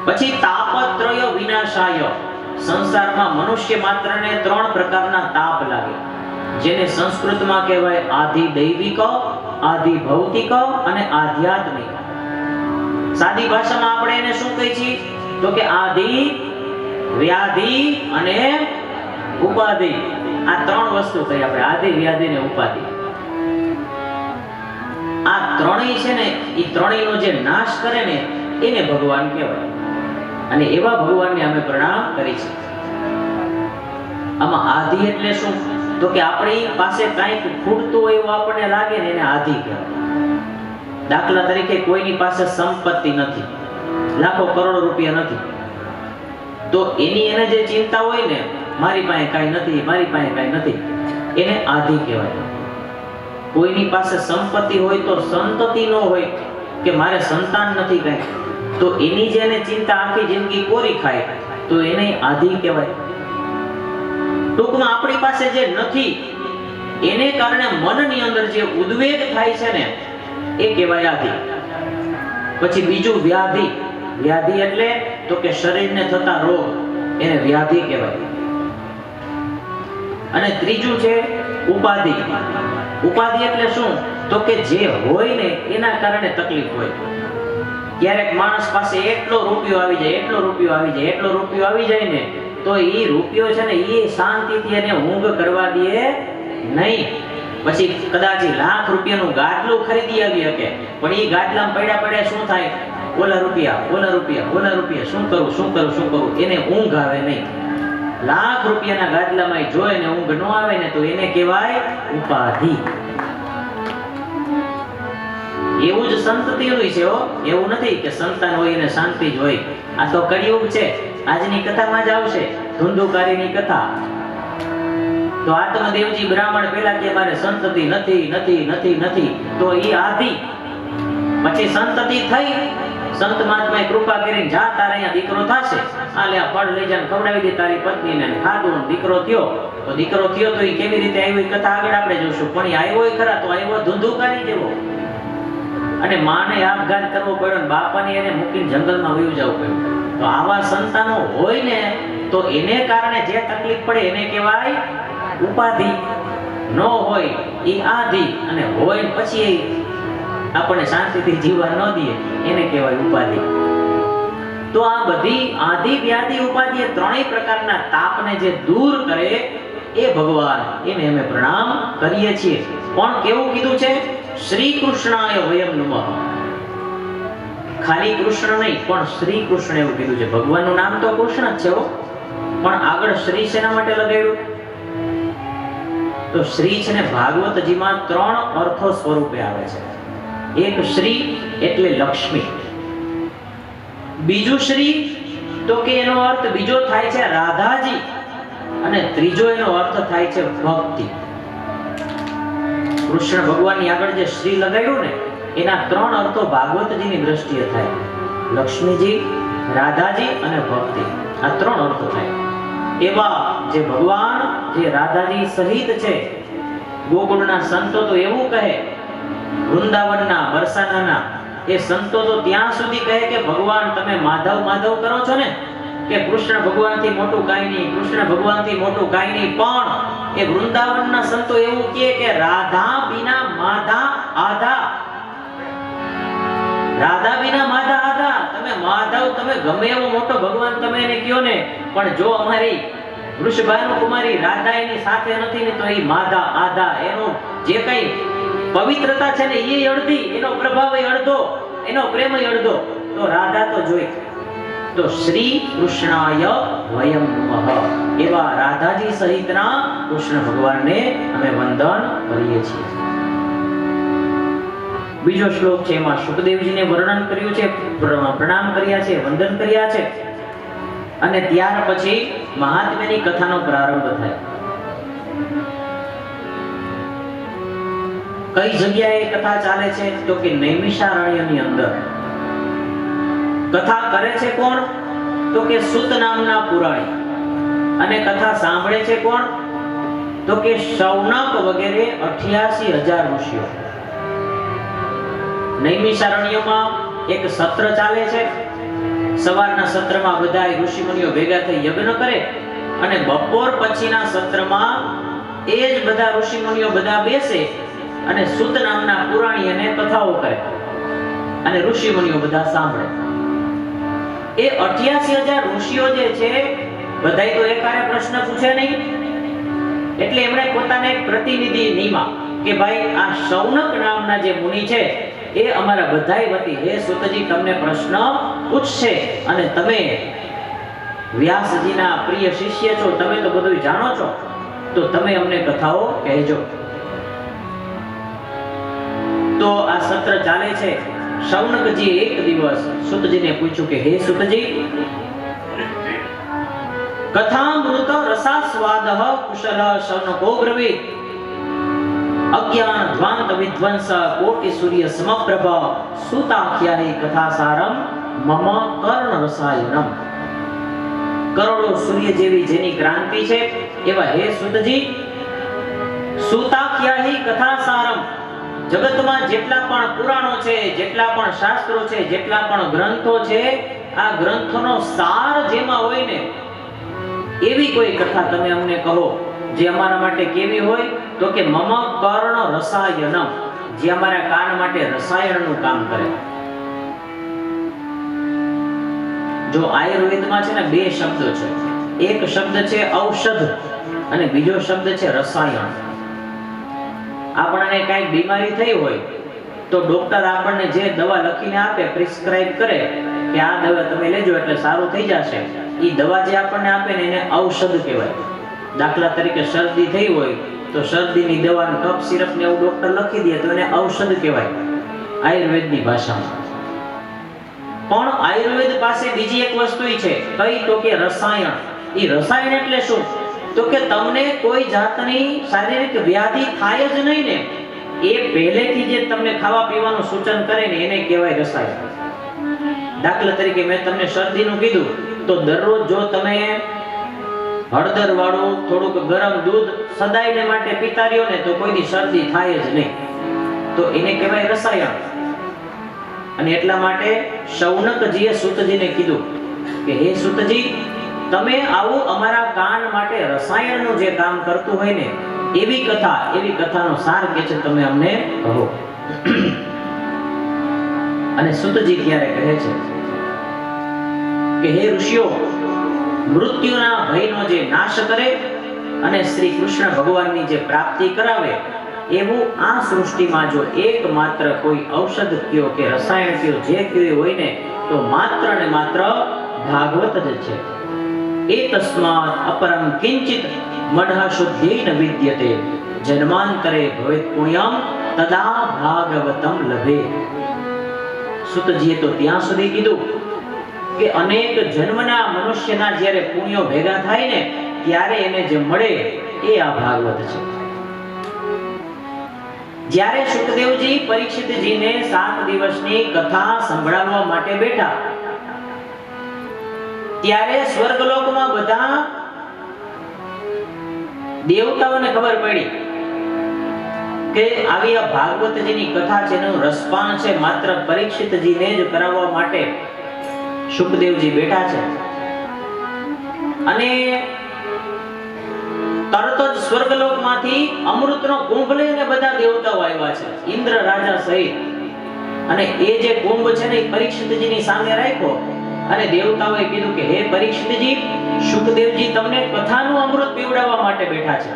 પછી તાપત્રય વિનાશાય. સંસારમાં મનુષ્ય માત્રને ત્રણ પ્રકારના તાપ લાગે, જેને સંસ્કૃતમાં કહેવાય આધિ દૈવિક, આધિ ભૌતિક અને આધ્યાત્મિક. સાદી ભાષામાં આપણે એને શું કહીએ છીએ? તો કે આધિ, વ્યાધિ અને ઉપાધિ. આ ત્રણ વસ્તુ કહી આપણે, આધિ, વ્યાધિ અને ઉપાધિ. આ ત્રણેય છે ને, એ ત્રણેયનો જે નાશ કરે ને એને ભગવાન કહેવાય. અને એવા ભગવાનને અમે પ્રણામ કરી છે. આમાં આધિ એટલે શું? તો કે આપણી પાસે કંઈક ખૂટતું હોય એવું આપણને લાગે ને એને આધિ કહેવાય. દાખલા તરીકે કોઈની પાસે સંપત્તિ નથી, લાખો કરોડો રૂપિયા નથી, તો એની એને જે ચિંતા હોય ને, મારી પાસે કાંઈ નથી, મારી પાસે કાંઈ નથી, એને આધિ કહેવાય. કોઈની પાસે સંપત્તિ હોય તો સંતતિ ન હોય, કે મારે સંતાન નથી કાંઈ, તો એની જે એને ચિંતા આખી જિંદગી કોરી ખાય, તો એને આધિ કહેવાય. ટૂંકમાં આપણી પાસે જે નથી એને કારણે મનની અંદર જે ઉદ્વેગ થાય છે ને એ કહેવાય આધિ. પછી બીજું વ્યાધિ. વ્યાધિ એટલે તો કે શરીરને થતા રોગ, એને વ્યાધિ કહેવાય. અને ત્રીજું છે ઉપાધિ. ઉપાધિ એટલે શું? તો કે જે હોય ને એના કારણે તકલીફ હોય. ક્યારેક માણસ પાસે એટલો રૂપિયો આવી જાય, એટલો રૂપિયો આવી જાય, એટલો રૂપિયો આવી જાય ને તો એ રૂપિયો છે ને એ શાંતિથી એને ઊંઘ કરવા દે નહીં. પછી કદાચ લાખ રૂપિયાનું ગાડલું ખરીદી આવી શકે, પણ એ ગાડલામાં પડ્યા પડ્યા શું થાય? ઓલા રૂપિયા, ઓલા રૂપિયા, ઓલા રૂપિયા, શું કરું, શું કરું, શું કરું, એને ઊંઘ આવે નહીં. લાખ રૂપિયાના ગાડલામાં જોઈ ને ઊંઘ ન આવે ને તો એને કહેવાય ઉપાધિ. એવું જ સંતતિનું છે હો, એવું નથી કે સંતાન હોય એને શાંતિ જ હોય. આ તો કળિયુગ છે. આજની કથામાં જ આવશે ધુંધુકારીની કથા. તો આત્મદેવજી બ્રાહ્મણ પેલા કે મારે સંતતિ નથી નથી નથી નથી, તો એ આધી. પછી સંતતિ થઈ, સંત મહાત્માએ કૃપા કરીને જા તારે અહીંયા દીકરો થશે, આ લે આ ફળ લઈ જા, ખવડાવી દે તારી પત્નીને. ખાધું, દીકરો થયો. તો દીકરો થયો તો એ કેવી રીતે આવ્યો એ કથા આગળ આપણે જોશું. પણ એ આવ્યો ખરા, તો આવ્યો ધુંધુકારી જેવો. અને માને આપઘાત કરવો પડ્યો, બાપાને એને મૂકીને જંગલમાં વયું જવું પડ્યું. તો આવા સંતાનો હોય ને તો એને કારણે જે તકલીફ પડે એને કહેવાય ઉપાધિ. ન હોય એ આધિ, અને હોય પછી આપણને શાંતિથી જીવવા ન દે એને કહેવાય ઉપાધિ. તો આ બધી આધિ વ્યાધિ ઉપાધિ એ ત્રણેય પ્રકારના તાપને જે દૂર કરે એ ભગવાન, એને અમે પ્રણામ કરીએ છીએ. પણ કેવું કીધું છે? શ્રી કૃષ્ણાય વયમ નમઃ. ખાલી કૃષ્ણ નહીં, પણ શ્રી કૃષ્ણ એવું કીધું છે. ભગવાનનું નામ તો કૃષ્ણ જ છે, પણ આગળ શ્રી શેના માટે લગાડ્યું? તો શ્રી છે ને ભાગવતજીમાં 3 અર્થો સ્વરૂપે આવે છે. એક શ્રી એટલે લક્ષ્મી, બીજું શ્રી તો કે એનો અર્થ બીજો થાય છે રાધાજી, અને ત્રીજો એનો અર્થ થાય છે ભક્તિ. કૃષ્ણ ભગવાનની આગળ જે શ્રી લગાડ્યું ને એના 3 અર્થો ભાગવતજીની દ્રષ્ટિએ થાય. લક્ષ્મીજી, રાધાજી અને ભક્તિ, આ 3 અર્થો થાય. એવા જે ભગવાન જે રાધાજી સહિત છે, ગોકુળના સંતો તો એવું કહે, વૃંદાવનના બરસાનાના એ સંતો તો ત્યાં સુધી કહે કે ભગવાન તમે માધવ માધવ કરો છો ને, કે કૃષ્ણ ભગવાનથી મોટું કાંઈ નહીં, કૃષ્ણ ભગવાનથી મોટું કાંઈ નહીં. પણ એ વૃંદાવનના સંતો એવું કહે કે રાધા વિના માધા આધા, રાધા વિના માધા આધા. તમે માધવ, તમે ગમે એવો મોટો ભગવાન તમે એને કહો ને, પણ જો અમારી વૃષભાનુકુમારી રાધા એની સાથે નથી ને તો એ માધા આધા, એનું જે કઈ પવિત્રતા છે ને એ અડધી, એનો પ્રભાવ અડધો, એનો પ્રેમ અડધો. તો રાધા તો જોઈ. તો શ્રી કૃષ્ણાય વયમ નમઃ. એવા રાધાજી સહિતના કૃષ્ણ ભગવાનને અમે વંદન કરીએ છીએ. બીજો શ્લોક છે, એમાં સુખદેવજીને વર્ણન કર્યું છે, પ્રણામ કર્યા છે, વંદન કર્યા છે, અને ત્યાર પછી મહાત્મ્યની કથાનો પ્રારંભ થાય. કઈ જગ્યાએ કથા ચાલે છે? તો કે નૈમિષારણ્યની અંદર. કથા કરે છે કોણ? તો કે સુત નામના પુરાણી. અને કથા સાંભળે છે કોણ? તો કે શૌનક વગેરે 88,000 ઋષિઓ. નૈમિષારણ્યમાં એક સત્ર ચાલે છે. સવારના સત્રમાં બધા ઋષિમુનિઓ ભેગા થઈ યજ્ઞ કરે, અને બપોર પછીના સત્રમાં એ જ બધા ઋષિમુનિઓ બધા બેસે અને સુત નામના પુરાણી અને કથાઓ કરે, અને ઋષિમુનિઓ બધા સાંભળે. એ 88,000 ઋષિઓ જે છે બધાય તો એકારે પ્રશ્ન પૂછે નહીં, એટલે એમણે પોતાને એક પ્રતિનિધિ નિમા કે ભાઈ આ શૌનક નામના જે મુનિ છે એ અમારા બધાય વતી હે સુતજી તમને પ્રશ્ન પૂછશે, અને તમે વ્યાસજીના પ્રિય શિષ્ય છો, તમે તો બધું જાણો છો, તો તમે અમને કથાઓ કહેજો. તો આ સત્ર ચાલે છે. શૌનકજી એક દિવસ સુતજીને પૂછ્યું કે હે સુતજી, કથામૃત રસાસ્વાદઃ કુશલ શૌનકો બ્રવીત, અજ્ઞાન ધ્વાંત વિધ્વંસ કોટિ સૂર્ય સમપ્રભ સુતાખ્યાહી કથાસારમ મમ કર્ણ રસાયનમ. કરોડો સૂર્ય જેવી જેની ક્રાંતિ છે એવા હે સુતજી, સુતાખ્યાહી કથાસારમ, જગતમાં જેટલા પણ પુરાણો છે, જેટલા પણ શાસ્ત્રો છે, જેટલા પણ ગ્રંથો છે, આ ગ્રંથોનો સાર જેમાં હોય ને એવી કોઈ કથા તમે અમને કહો જે અમારા માટે કેવી હોય? તો કે મમ કર્ણ રસાયનમ, જે અમારા કાન માટે રસાયણનું કામ કરે. જો આયુર્વેદમાં છે ને બે શબ્દો છે. એક શબ્દ છે ઔષધ અને બીજો શબ્દ છે રસાયણ. આપણને કઈ બીમારી થઈ હોય તો ડોક્ટર આપણને જે દવા લખીને આપે, પ્રિસ્ક્રાઇબ કરે કે આ દવા તમે લેજો એટલે સારું થઈ જશે, એ દવા જે આપણને આપે ને એને ઔષધ કહેવાય. દાખલા તરીકે શરદી થઈ હોય તો શરદીની દવા, કફ સિરપ ને એવું ડોક્ટર લખી દે તો એને ઔષધ કહેવાય આયુર્વેદની ભાષામાં. પણ આયુર્વેદ પાસે બીજી એક વસ્તુ છે, કઈ તો કે રસાયણ. એ રસાયણ એટલે શું? તો કે તમને કોઈ જાતની શારીરિક વ્યાધિ થાય જ નહીં ને, એ પહેલેથી જે તમને ખાવા પીવાનું સૂચન કરે ને એને કહેવાય રસાયણ. દાખલા તરીકે મેં તમને શરદીનું કીધું તો દરરોજ જો તમે હળદર વાળું થોડુંક ગરમ દૂધ સદાયને માટે પીતા રહ્યો ને તો કોઈની શરદી થાય જ નહીં, તો એને કહેવાય રસાયણ. અને એટલા માટે શૌનકજીએ સૂતજીને કીધું કે હે સૂતજી, તમે આવું અમારા કાન માટે રસાયણનું જે કામ કરતું હોય ને એવી કથાનો સાર કે છે તમે અમને કહો. અને સૂતજી ત્યારે કહે છે કે હે ઋષિઓ, મૃત્યુના ભયનો જે નાશ કરે અને શ્રી કૃષ્ણ ભગવાનની જે પ્રાપ્તિ કરાવે એવું આ સૃષ્ટિમાં જો એકમાત્ર કોઈ ઔષધ કયો કે રસાયણ કયો જે કયો હોય ને તો માત્ર ને માત્ર ભાગવત જ છે. એતસ્માત અપરમ કિંચિત મઢ શુદ્ધેન વિદ્યતે જન્માંતરે ભવેત પુણ્યમ તદા ભાગવતમ લભે. સુતજીએ તો ત્યાં સુધી કીધું કે અનેક જન્મના મનુષ્યના જ્યારે પુણ્યો ભેગા થાય ને ત્યારે એને જે મળે એ આ ભાગવત છે. જ્યારે સુખદેવજી પરીક્ષિતજીને 7 દિવસની કથા સંભળાવવા માટે બેઠા ત્યારે સ્વર્ગલોકમાં બધા દેવતાઓને ખબર પડી કે આવી આ ભાગવતજીની કથા છે, એનું રસપાન છે માત્ર પરીક્ષિતજીને જ કરાવવા માટે સુખદેવજી બેઠા છે. અને તરત જ સ્વર્ગલોકમાંથી અમૃતનો કુંભ લઈને બધા દેવતાઓ આવ્યા છે, ઇન્દ્ર રાજા સહિત. અને એ જે કુંભ છે ને એ પરીક્ષિતજીની સામે રાખ્યો અને દેવતાઓએ કીધું કે હે પરીક્ષિતજી, સુખદેવજી તમને કથાનું અમૃત પીવડાવવા માટે બેઠા છે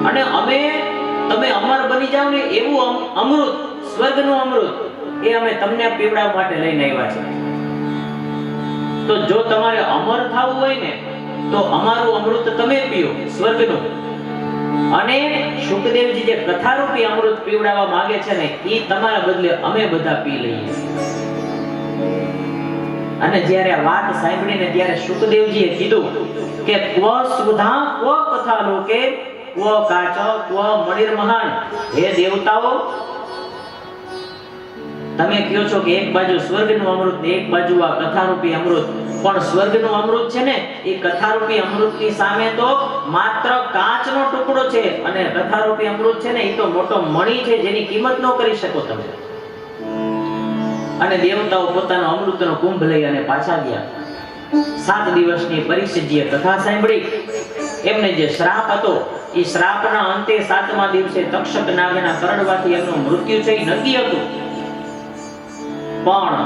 અને તમે અમર બની જાવ ને એવું અમૃત, સ્વર્ગનું અમૃત એ અમે તમને પીવડાવવા માટે લઈને આવ્યા છે. તો જો તમારે અમર થવું હોય ને તો અમારું અમૃત તમે પીઓ, સ્વર્ગનું. અને સુખદેવજી જે કથારૂપી અમૃત પીવડાવવા માંગે છે ને એ તમારા બદલે અમે બધા પી લઈએ. અને જ્યારે આ વાત સાંભળીને ત્યારે સુખદેવજીએ કીધું કે ક્વ સુધા ક્વ કથા લોકે ક્વ કાચ ક્વ મણિર્મહાન. હે દેવતાઓ, તમે કહો છો કે એક બાજુ સ્વર્ગનું અમૃત ને એક બાજુ આ કથારૂપી અમૃત, પણ સ્વર્ગનું અમૃત છે ને એ કથારૂપી અમૃતની સામે તો માત્ર કાચનો ટુકડો છે અને કથારૂપી અમૃત છે ને એ તો મોટો મણી છે જેની કિંમત ન કરી શકો તમે. અને દેવતાઓ પોતાનો અમૃતનો કુંભ લઈ અને પાછા ગયા. 7 દિવસની પરીક્ષિતજીએ કથા સાંભળી. એમને જે શ્રાપ હતો એ શ્રાપના અંતે 7મા દિવસે તક્ષક નાગના કરડવાથી એમનું મૃત્યુ છે એ નક્કી હતું. પણ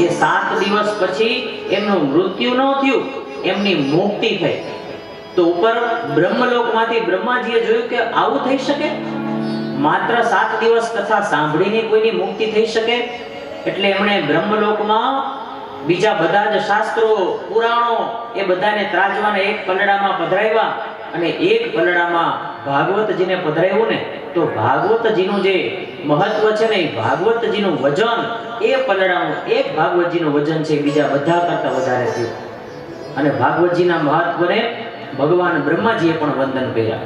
એ 7 દિવસ પછી એમનું મૃત્યુ ન થયું, એમની મુક્તિ થઈ. તો ઉપર બ્રહ્મલોકમાંથી બ્રહ્માજીએ જોયું કે આવું થઈ શકે? માત્ર 7 દિવસ કથા સાંભળીને કોઈની મુક્તિ થઈ શકે? એટલે એમણે બ્રહ્મલોકમાં બીજા બધા જ શાસ્ત્રો, પુરાણો એ બધાને ત્રાજવાને એક પલડામાં પધરાવ્યા અને એક પલડામાં ભાગવતજીને પધરાવ્યું ને તો ભાગવતજીનું જે મહત્વ છે ને એ ભાગવતજીનું વજન એ પલડાનું એક ભાગવતજીનું વજન છે બીજા બધા કરતા વધારે થયું. અને ભાગવતજીના મહત્વને ભગવાન બ્રહ્માજીએ પણ વંદન કર્યા.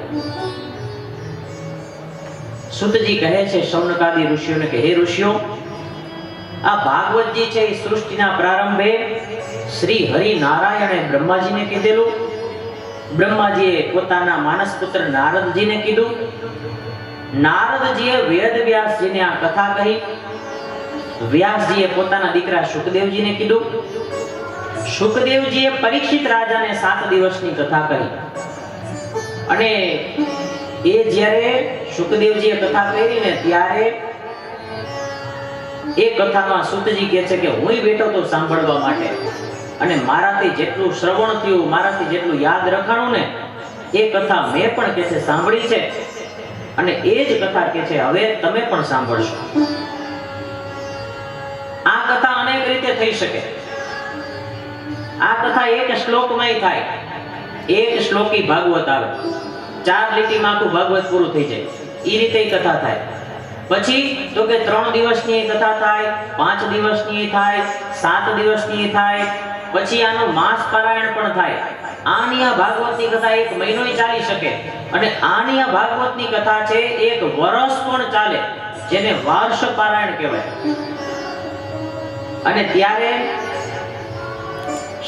સુતજી કહે છે શૌનકાદી ઋષિઓને કે હે ઋષિઓ, આ ભાગવતજી છે એ સૃષ્ટિના પ્રારંભે શ્રી હરિ નારાયણે બ્રહ્માજીને કીધેલું. બ્રહ્માજીએ પોતાના માનસ પુત્ર નારદજીને કીધું. નારદજીએ વેદ વ્યાસજીને આ કથા કહી. વ્યાસજીએ પોતાના દીકરા શુકદેવજીને કીધું. શુકદેવજીએ પરીક્ષિત રાજાને 7 દિવસની કથા કહી. અને એ જ્યારે શુકદેવજીએ કથા કરી ને ત્યારે એ કથામાં સૂતજી કહે છે કે હુંય બેઠો તો સાંભળવા માટે, અને મારાથી જેટલું શ્રવણ થયું, મારાથી જેટલું યાદ રખાણું ને એ કથા મેં પણ કે છે સાંભળી છે, અને એ જ કથા કે છે હવે તમે પણ સાંભળશો. આ કથા અનેક રીતે થઈ શકે. આ કથા એક શ્લોકમાં થાય, એક શ્લોકી ભાગવત આવે, 4 લીટીમાં આખું ભાગવત પૂરું થઈ જાય, એ રીતે કથા થાય. પછી તો કે 3 દિવસની કથા થાય, 5 દિવસની થાય, 7 દિવસની થાય, પછી આનો માસ પારાયણ પણ થાય. આની આ ભાગવતની કથા 1 મહિનોય ચાલી શકે, અને આની આ ભાગવતની કથા છે 1 વર્ષ પણ ચાલે, જેને વાર્ષ પારાયણ કહેવાય. અને ત્યારે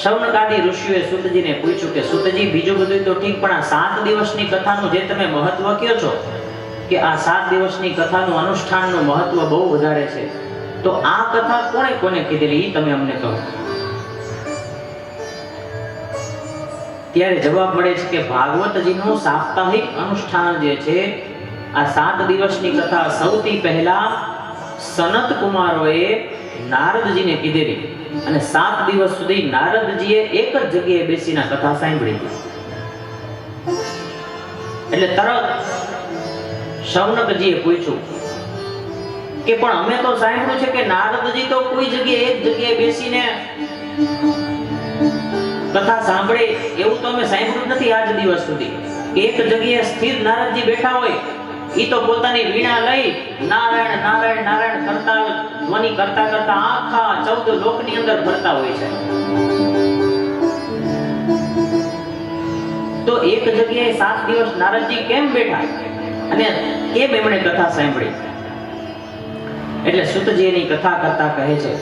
શૌનકાદી ઋષિઓએ સૂતજીને પૂછ્યું કે સૂતજી બીજું બધું તો ઠીક, પણ આ 7 દિવસની કથાનું જે તમે મહત્વ કહો છો કે આ 7 દિવસની કથાનું અનુષ્ઠાનનું મહત્વ બહુ વધારે છે, તો આ કથા કોણે કોને કીધેલી એ તમે અમને કહો. ત્યારે જવાબ મળે છે કે ભાગવતજીનું સાપ્તાહિક અનુષ્ઠાન જે છે, આ 7 દિવસની કથા સૌથી પહેલા સનત કુમારોએ નારદજીને કીધેલી, અને 7 દિવસ સુધી નારદજીએ એક જ જગ્યાએ બેસીને કથા સાંભળી. એટલે તરત શૌનકજીએ પૂછ્યું કે પણ અમે તો સાંભળ્યું છે કે નારદજી તો કોઈ જગ્યાએ એક જગ્યાએ બેસીને કથા સાંભળે, એવું તો અમે સાંભળ્યું નથી આજ દિવસ સુધી. એક જગ્યાએ સ્થિર નારદજી બેઠા હોય, ઈ તો પોતાની વીણા લઈ નારાયણ નારાયણ નારાયણ કરતા ધ્વનિ કરતા કરતા આખા 14 લોકની અંદર ફરતા હોય છે. તો એક જગ્યાએ 7 દિવસ નારદજી કેમ બેઠા અને કેમ એમણે કથા સાંભળી? એટલે સૂતજી એની કથા કરતા કહે છે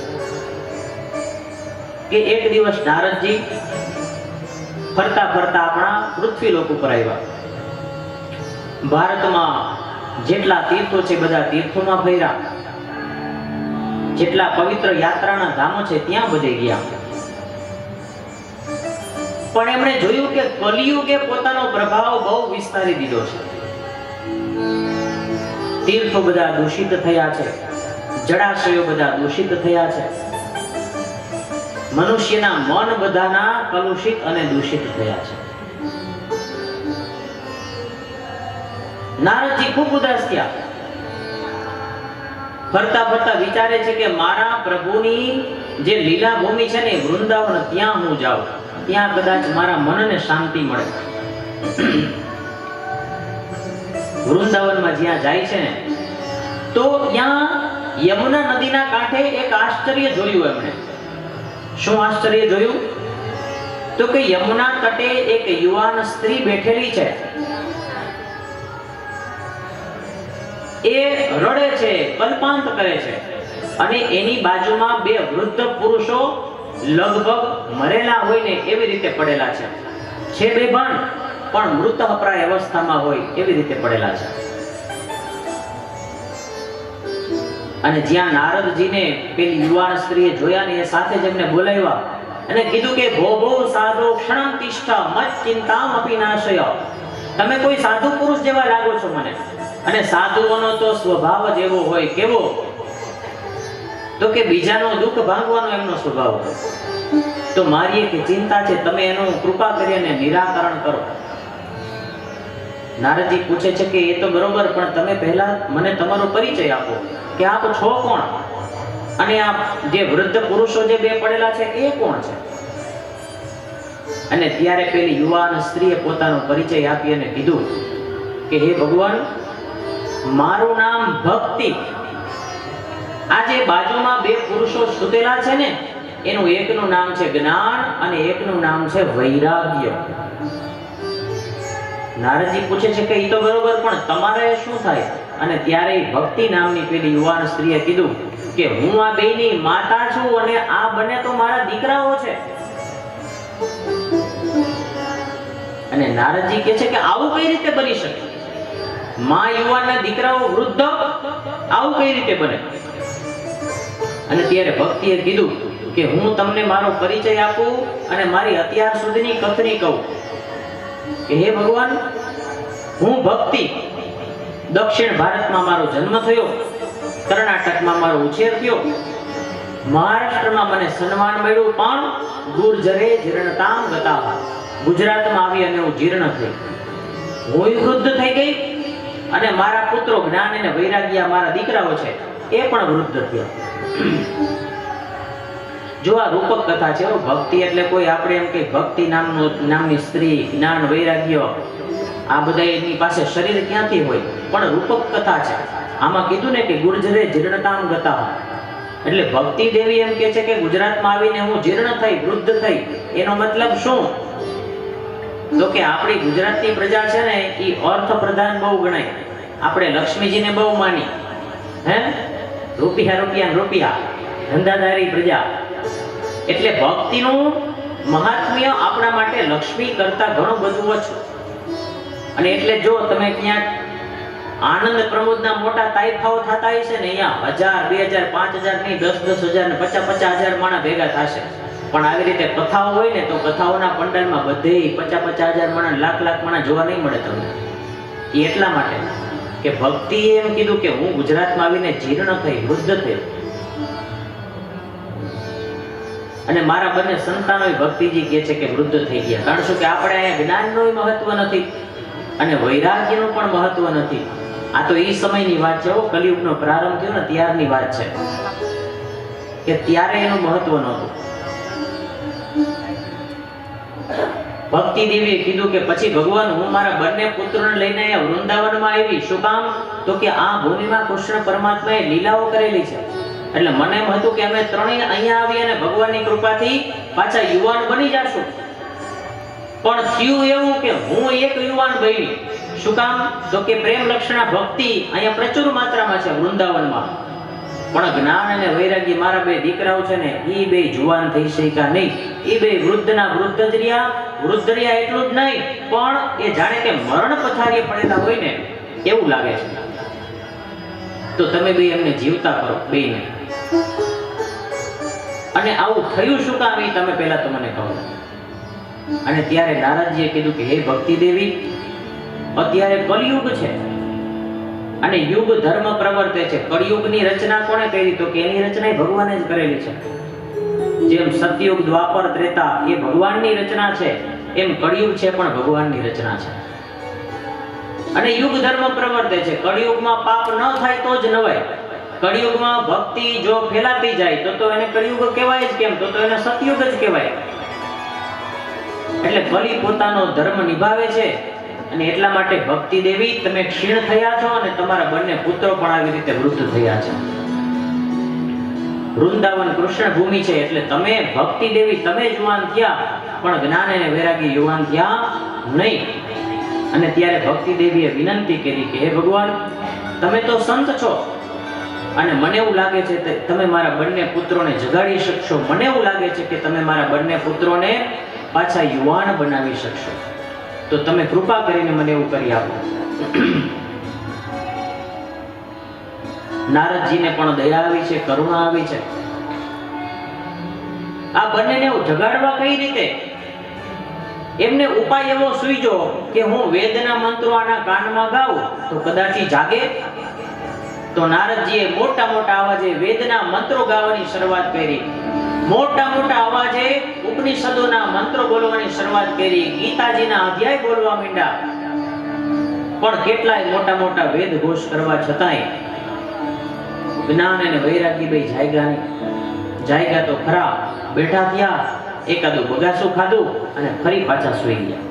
કે એક દિવસ નારદજી ફરતા ફરતા આપણા પૃથ્વી લોક ઉપર આવ્યા. ભારતમાં જેટલા તીર્થો છે બધા તીર્થોમાં ફર્યા, જેટલા પવિત્ર યાત્રાના ધામો છે ત્યાં બધે ગયા. પણ એમણે જોયું કે કલિયુગે પોતાનો પ્રભાવ બહુ વિસ્તારી દીધો છે. તીર્થો બધા દૂષિત થયા છે, જળાશયો બધા દૂષિત થયા છે, મનુષ્યના મન બધાના કલુષિત અને દૂષિત થયા છે. નારદજી ખૂબ ઉદાસ થયા. ફરતા ફરતા વિચારે છે કે મારા પ્રભુની જે લીલા ભૂમિ છે ને વૃંદાવન, ત્યાં હું જાઉં, ત્યાં કદાચ મારા મનને શાંતિ મળે. વૃંદાવનમાં જ્યાં જાય છે ને તો ત્યાં યમુના નદીના કાંઠે એક આશ્ચર્ય જોયું એમણે. શું આશ્ચર્ય જોયું? તો કે યમુના તટે એક યુવાન સ્ત્રી બેઠેલી છે. એ રડે છે, કલ્પાંત કરે છે, અને એની બાજુમાં 2 વૃદ્ધ પુરુષો લગભગ મરેલા હોય ને એવી રીતે પડેલા છે. 2 ભાન પણ મૃત અપરાય અવસ્થામાં હોય એવી રીતે પડેલા છે. અને જ્યાં નારદજીને પેલી યુવાન સ્ત્રીએ જોયા ને એ સાથે જ એમને બોલાવ્યા અને કીધું કે ભો ભો સાધુ ક્ષણમ તિષ્ઠ મત ચિંતામ અપી નાશય. તમે કોઈ સાધુ પુરુષ જેવા લાગો છો મને, અને સાધુઓનો તો સ્વભાવ જ એવો હોય. કેવો? તો કે બીજાનો દુઃખ ભાંગવાનો એમનો સ્વભાવ હોય. તો મારી એક ચિંતા છે, તમે એનું કૃપા કરીને નિરાકરણ કરો. નારદજી પૂછે છે કે એ તો બરોબર, પણ તમે પહેલા મને તમારો પરિચય આપો કે આપ છો કોણ, અને આ જે વૃદ્ધ પુરુષો જે 2 પડેલા છે એ કોણ છે? અને ત્યારે પેલી યુવાન સ્ત્રીએ પોતાનો પરિચય આપી અને કીધું કે હે ભગવાન, મારું નામ ભક્તિ. આ જે બાજુમાં 2 પુરુષો સુતેલા છે ને એનું એકનું નામ છે જ્ઞાન અને એકનું નામ છે વૈરાગ્ય. નારદજી પૂછે છે કે ઈ તો બરોબર, પણ તમારે શું થાય? અને ત્યારે ભક્તિ નામની પેલી યુવાન સ્ત્રીએ કીધું કે હું આ બેયની માતા છું, અને આ બંને તો મારા દીકરાઓ છે. અને નારદજી કહે છે કે આવું કઈ રીતે બની શકે? માં યુવાનના દીકરાઓ વૃદ્ધ, આવું કઈ રીતે બને? અને ત્યારે ભક્તિએ કીધું કે હું તમને મારો પરિચય આપું અને મારી અત્યાર સુધીની કથની કહું કે હે ભગવાન, હું ભક્તિ દક્ષિણ ભારતમાં મારો જન્મ થયો, કર્ણાટકમાં મારો ઉછેર થયો, મહારાષ્ટ્રમાં મને સન્માન મળ્યું, પણ ગુર્જરે જીર્ણતામ ગતા, ગુજરાતમાં આવી અને હું જીર્ણ થઈ, હું વૃદ્ધ થઈ ગઈ અને મારા પુત્રો જ્ઞાન અને વૈરાગ્ય મારા દીકરાઓ છે એ પણ વૃદ્ધ થયા. જો આ રૂપક કથા છે. ભક્તિ એટલે કોઈ આપણે એમ કે ભક્તિ નામની સ્ત્રી, જ્ઞાન વૈરાગ્ય આ બધા એની પાસે શરીર ક્યાંથી હોય, પણ રૂપક કથા છે. આમાં કીધું ને કે ગુર્જરે જીર્ણતામ ગતા, એટલે ભક્તિ દેવી એમ કે છે કે ગુજરાતમાં આવીને હું જીર્ણ થઈ, વૃદ્ધ થઈ. એનો મતલબ શું? તો કે આપણી ગુજરાતની પ્રજા છે ને એ અર્થ પ્રધાન બહુ ગણાય. આપણે લક્ષ્મીજીને બહુ માની, હે રૂપિયા રૂપિયા રૂપિયા ધંધાદારી પ્રજા. એટલે ભક્તિનું મહાત્મ્ય આપણા માટે લક્ષ્મી કરતા ઘણું બધું ઓછું. અને એટલે જો તમે ક્યાંક આનંદ પ્રમોદના મોટા તાઇફાઓ થતા હશે ને, અહીંયા 1000, 2000, 5000 ની 10,000 ને 50,000 માણસ ભેગા થશે. પણ આવી રીતે કથાઓ હોય ને તો કથાઓના પંડાલમાં બધે 50,000 માણસ, લાખ માણસ જોવા નહીં મળે તમને. એ એટલા માટે કે ભક્તિએ એમ કીધું કે હું ગુજરાતમાં આવીને જીર્ણ થઈ, વૃદ્ધ થઈ, અને મારા બંને સંતાનોય ભક્તિજી કહે છે કે વૃદ્ધ થઈ ગયા. કારણ શું કે આપણે અહીંયા જ્ઞાનનું મહત્વ નથી અને વૈરાગ્યનું પણ મહત્વ નથી. આ તો એ સમયની વાત છે, કલિયુગનો પ્રારંભ થયો ને ત્યારની વાત છે, કે ત્યારે એનું મહત્વ નહોતું. ભક્તિ દેવીએ કીધું કે પછી ભગવાન હું મારા બંને પુત્રોને લઈને અહીંયા વૃંદાવનમાં આવી. શું કામ? તો કે આ ભૂમિમાં કૃષ્ણ પરમાત્માએ લીલાઓ કરેલી છે. એટલે મને એમ હતું કે અમે ત્રણેય અહીંયા આવી અને ભગવાનની કૃપાથી પાછા યુવાન બની જાશું. પણ થયું એવું કે હું એક યુવાન બની. શું કામ? તો કે પ્રેમ લક્ષણા ભક્તિ અહીંયા પ્રચુર માત્રામાં છે વૃંદાવનમાં, પણ જ્ઞાન અને વૈરાગ્ય મારા બે દીકરાઓ છે ને એ બે જુવાન થઈ શક્યા નહીં. એ બે વૃદ્ધના વૃદ્ધ જ રહ્યા. વૃદ્ધ રહ્યા એટલું જ નહીં, પણ એ જાણે કે મરણ પથારીએ પડેલા હોય ને એવું લાગે છે. તો તમે બે એમને જીવતા કરો બેને. અને આવું થયું શું કામ એ તમે પહેલા તો મને કહો. અને ત્યારે નારદજીએ કીધું કે હે ભક્તિ દેવી, અત્યારે કલિયુગ છે અને યુગ ધર્મ પ્રવર્તે છે. કળિયુગની રચના કોણે કરી? તો કે એની રચના ભગવાને જ કરેલી છે. જેમ સતયુગ, દ્વાપર, ત્રેતા એ ભગવાનની રચના છે, એમ કળિયુગ છે પણ ભગવાનની રચના છે. અને યુગ ધર્મ પ્રવર્તે છે. કળિયુગમાં પાપ ન થાય તો જ નવાય. કળિયુગમાં ભક્તિ જો ફેલાતી જાય તો એને કળિયુગ કહેવાય જ કેમ? તો એને સતયુગ જ કહેવાય. એટલે કલી પોતાનો ધર્મ નિભાવે છે. અને એટલા માટે ભક્તિ દેવી તમે ક્ષીણ થયા છો અને તમારા બંને પુત્રો પણ આવી રીતે વૃદ્ધ થયા છે. વૃંદાવન કૃષ્ણ ભૂમિ છે એટલે તમે ભક્તિ દેવી તમે જુવાન થયા, પણ જ્ઞાન અને વૈરાગ્ય યુવાન થયા નહીં. અને ત્યારે ભક્તિ દેવીએ વિનંતી કરી કે હે ભગવાન, તમે તો સંત છો અને મને એવું લાગે છે કે તમે મારા બંને પુત્રોને જગાડી શકશો. મને એવું લાગે છે કે તમે મારા બંને પુત્રોને પાછા યુવાન બનાવી શકશો. તો તમે કૃપા કરીને મને એવું કરી આપો. નારદજીને પણ દયા આવી છે, કરુણા આવી છે. આ બંનેને હું જગાડવા કઈ રીતે? એમને ઉપાય એવો સૂઝ્યો કે હું વેદના મંત્રો આના કાનમાં ગાઉં તો કદાચ જાગે. તો નારદજીએ મોટા મોટા અવાજે વેદના મંત્રો ગાવાની શરૂઆત કરી. મોટા મોટા અવાજે ઉપનિષદોના મંત્રો બોલવાની શરૂઆત કરી. ગીતાજીના અધ્યાય બોલવા માંડ્યા. પણ કેટલાય મોટા મોટા વેદ ઘોષ કરવા છતાંય જ્ઞાન અને વૈરાગ્ય બે જાયગા તો ખરા. બેઠા થયા, એકાદું બગાસું ખાધું અને ફરી પાછા સૂઈ ગયા.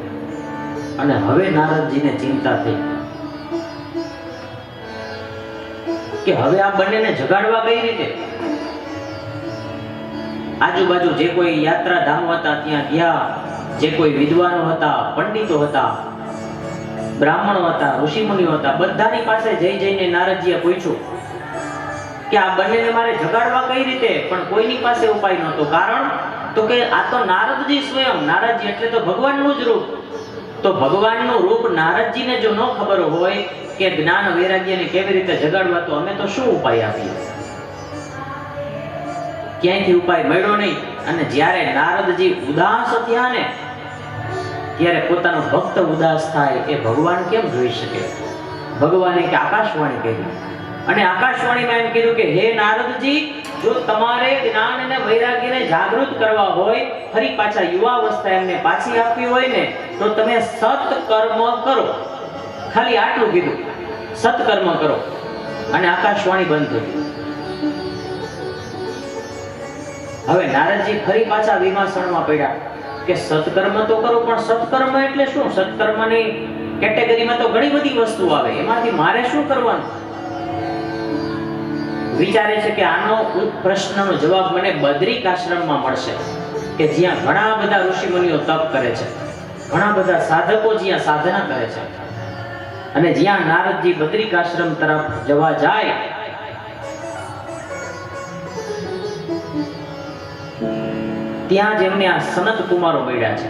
અને હવે નારદજીને ચિંતા થઈ કે હવે આ બંનેને જગાડવા કઈ રીતે? આજુબાજુ જે કોઈ યાત્રા ધામ હતા ત્યાં ગયા. જે કોઈ વિદ્વાનો હતા, પંડિતો હતા, બ્રાહ્મણો હતા, ઋષિમુનિઓ હતા, બધાની પાસે જઈને નારદજીએ પૂછ્યું કે આ બંનેને મારે જગાડવા કઈ રીતે? પણ કોઈની પાસે ઉપાય નહોતો. કારણ તો કે આ તો નારદજી સ્વયં. નારદજી એટલે તો ભગવાનનું જ રૂપ. તો ભગવાનનું રૂપ નારદજીને જો ન ખબર હોય કે જ્ઞાન વૈરાગ્યને કેવી રીતે જગાડવા, તો અમે તો શું ઉપાય આપીએ? ક્યાંયથી ઉપાય મળ્યો નહીં. અને જ્યારે નારદજી ઉદાસ થયા ને ત્યારે પોતાનો ભક્ત ઉદાસ થાય એ ભગવાન કેમ જોઈ શકે? ભગવાને કે આકાશવાણી કરી, અને આકાશવાણીમાં એમ કીધું કે હે નારદજી, જો તમારે જ્ઞાન અને વૈરાગ્યને જાગૃત કરવા હોય, ફરી પાછા યુવાવસ્થા એમને પાછી આપવી હોય ને, તો તમે સત્કર્મ કરો. ખાલી આટલું કીધું, સત્કર્મ કરો. અને આકાશવાણી બંધ થઈ. હવે નારદજી ફરી પાછા વિમાસણમાં પડ્યા કે સત્કર્મ તો કરો, પણ સત્કર્મ એટલે શું? સત્કર્મની કેટેગરીમાં તો ઘણી બધી વસ્તુ આવે, એમાંથી મારે શું કરવાનું? વિચારે છે કે આનો પ્રશ્નનો જવાબ મને બદ્રિક આશ્રમમાં મળશે, કે જ્યાં ઘણા બધા ઋષિમુનિઓ તપ કરે છે, ઘણા બધા સાધકો જ્યાં સાધના કરે છે. અને જ્યાં નારદજી બદ્રિક આશ્રમ તરફ જવા જાય, ત્યાં જ એમને આ સનત કુમારો મળ્યા છે.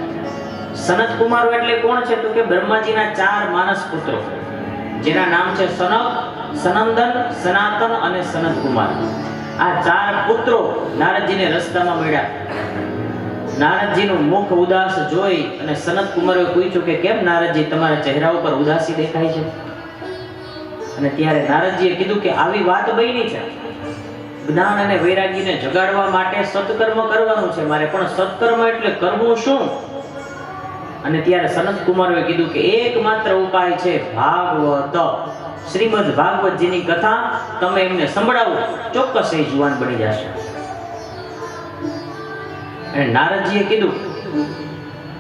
સનત કુમારો એટલે કોણ છે? તો કે બ્રહ્માજીના 4 માનસ પુત્રો, જેના નામ છે સનક, સનંદન, સનાતન અને સનત કુમાર. આ 4 પુત્રો નારદજીને રસ્તામાં મળ્યા. નારદજીનું મુખ ઉદાસ જોઈ અને સનત કુમારોએ પૂછ્યું કે કેમ નારદજી, તમારા ચહેરા ઉપર ઉદાસી દેખાય છે? અને ત્યારે નારદજીએ કીધું કે આવી વાત બની છે, જ્ઞાન અને વૈરાગ્યને જગાડવા માટે સત્કર્મ કરવાનું છે મારે, પણ સત્કર્મ એટલે કરવું શું? અને ત્યારે સનત કુમારોએ કીધું કે એકમાત્ર ઉપાય છે ભાગવત, શ્રીમદ ભાગવતજીની કથા તમે એમને સંભળાવો, ચોક્કસ એ જુવાન બની જશે. અને નારદજીએ કીધું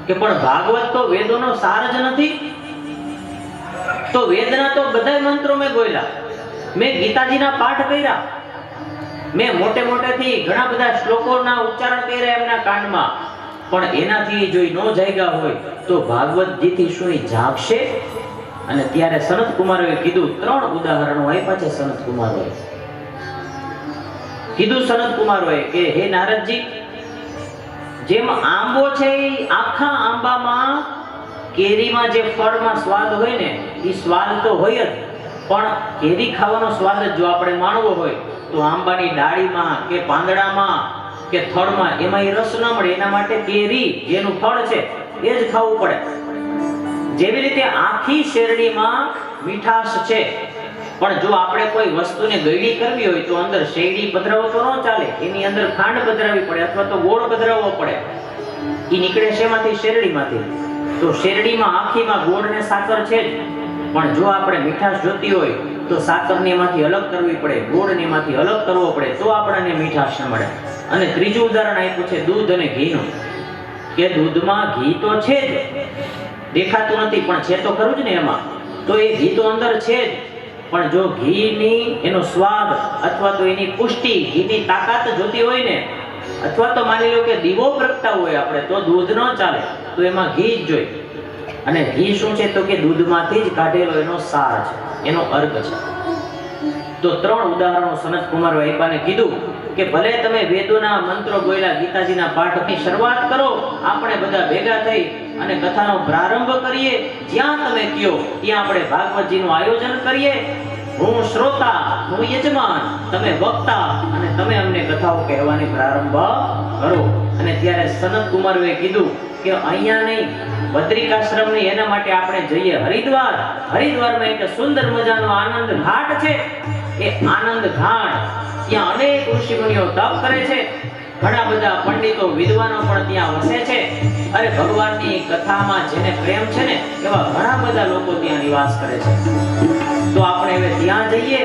કે પણ ભાગવત તો વેદોનો સાર જ નથી. તો વેદના તો બધા મંત્રો મેં બોલ્યા, મેં ગીતાજીના પાઠ કર્યા, મેં મોટે મોટેથી ઘણા બધા શ્લોકોના ઉચ્ચારણ કર્યા એમના કાનમાં, પણ એનાથી જો ન જાગ્યા હોય તો ભાગવતજીથી શું જાગશે? અને ત્યારે સનત કુમારોએ કીધું, 3 ઉદાહરણો આપ્યા છે. સનત કુમારોએ કીધું, સનત કુમારોએ કે હે નારદજી, જેમ આંબો છે એ આખા આંબામાં કેરીમાં જે ફળમાં સ્વાદ હોય ને, એ સ્વાદ તો હોય જ, પણ કેરી ખાવાનો સ્વાદ જો આપણે માણવો હોય તો આંબાની ડાળીમાં કે પાંદડામાં કે થડમાં એમાં એ રસ ન મળે. એના માટે કેરી જેનું ફળ છે એ જ ખાવું પડે. જેવી રીતે આખી શેરડીમાં મીઠાશ છે, પણ જો આપણે કોઈ વસ્તુને ગળી કરવી હોય તો અંદર શેરડી પધરાવો તો ન ચાલે, એની અંદર ખાંડ પધરાવવી પડે અથવા તો ગોળ પધરાવવો પડે. એ નીકળે શેમાંથી? શેરડીમાંથી. તો શેરડીમાં આખીમાં ગોળ ને સાકર છે જ, પણ જો આપણે મીઠાશ જોતી હોય તો સાકરને એમાંથી અલગ કરવી પડે, ગોળને એમાંથી અલગ કરવો પડે, તો આપણને મીઠાશ મળે. અને ત્રીજું ઉદાહરણ આપ્યું છે દૂધ અને ઘીનું, કે દૂધમાં ઘી તો છે જ, દેખાતું નથી પણ છે તો ખરું જ ને એમાં, તો એ ઘી તો અંદર છે જ, પણ જો ઘીની એનો સ્વાદ અથવા તો એની પુષ્ટિ, ઘીની તાકાત જોતી હોય ને, અથવા તો માની લો કે દીવો પ્રગટાવવો હોય આપણે, તો દૂધ ન ચાલે, તો એમાં ઘી જ જોઈએ. અને ઘી શું છે? તો કે દૂધમાંથી જ કાઢેલો એનો સાર છે, એનો અર્ક છે. તો 3 ઉદાહરણો સનત કુમારો આપ્યાને કીધું કે ભલે તમે વેદોના મંત્રો બોલ્યા, ગીતાજીના પાઠની શરૂઆત કરો, આપણે બધા ભેગા થઈ અને કથાનો પ્રારંભ કરીએ. જ્યાં તમે કયો ત્યાં આપણે ભાગવતજીનું આયોજન કરીએ. હું શ્રોતા, હું યજમાન, તમે વક્તા, અને તમે અમને કથાઓ કહેવાની પ્રારંભ કરો. અને ત્યારે સનત કુમારોએ કીધું કે અહીંયા નહીં, બદ્રિકાશ્રમ નહીં, એના માટે આપણે જઈએ હરિદ્વાર. હરિદ્વારમાં એક સુંદર મજાનો આનંદ ઘાટ છે. એ આનંદ ઘાટ, ત્યાં અનેક ઋષિમુનિઓ તપ કરે છે, ઘણા બધા પંડિતો વિદ્વાનો પણ ત્યાં વસે છે. અરે ભગવાનની કથામાં જેને પ્રેમ છે ને, એવા ઘણા બધા લોકો ત્યાં નિવાસ કરે છે. તો આપણે હવે ત્યાં જઈએ,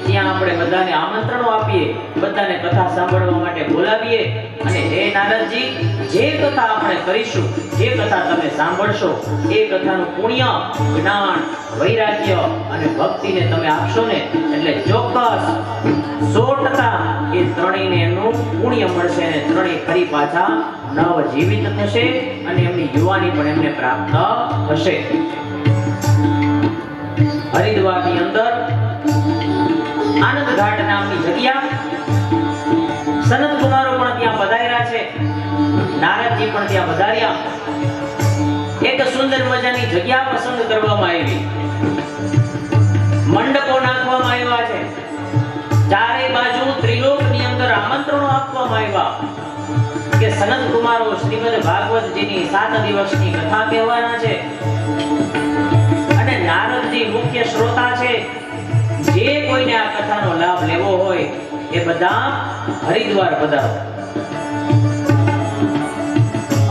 ત્યાં આપણે બધાને આમંત્રણો આપીએ, બધાને કથા સાંભળવા માટે બોલાવીએ. અને હે નારદજી, જે કથા આપણે કરીશું, જે કથા તમે સાંભળશો, એ કથાનું પુણ્ય, જ્ઞાન, વૈરાગ્ય અને ભક્તિને તમે આપશો ને, એટલે ચોક્કસ 100% એ ત્રણેયને એનું પુણ્ય મળશે અને ત્રણેય ફરી પાછા નવ જીવિત થશે અને એમની યુવાની પણ એમને પ્રાપ્ત થશે. હરિદ્વારની અંદર આનંદ ઘાટ નામની જગ્યા, સનત કુમારો પણ ત્યાં પધાર્યા છે, નારદજી પણ ત્યાં પધાર્યા. એક સુંદર મજાની જગ્યા પસંદ કરવામાં આવી, મંડપો નાખવામાં આવ્યા છે, ચારે બાજુ ત્રિલોકની અંદર આમંત્રણો આપવામાં આવ્યા કે સનત કુમારો શ્રીમદ ભાગવતજીની 7 દિવસની કથા કહેવાના છે અને નારદજી મુખ્ય શ્રોતા છે. જે કોઈને આ કથાનો લાભ લેવો હોય એ બધા હરિદ્વાર પધારો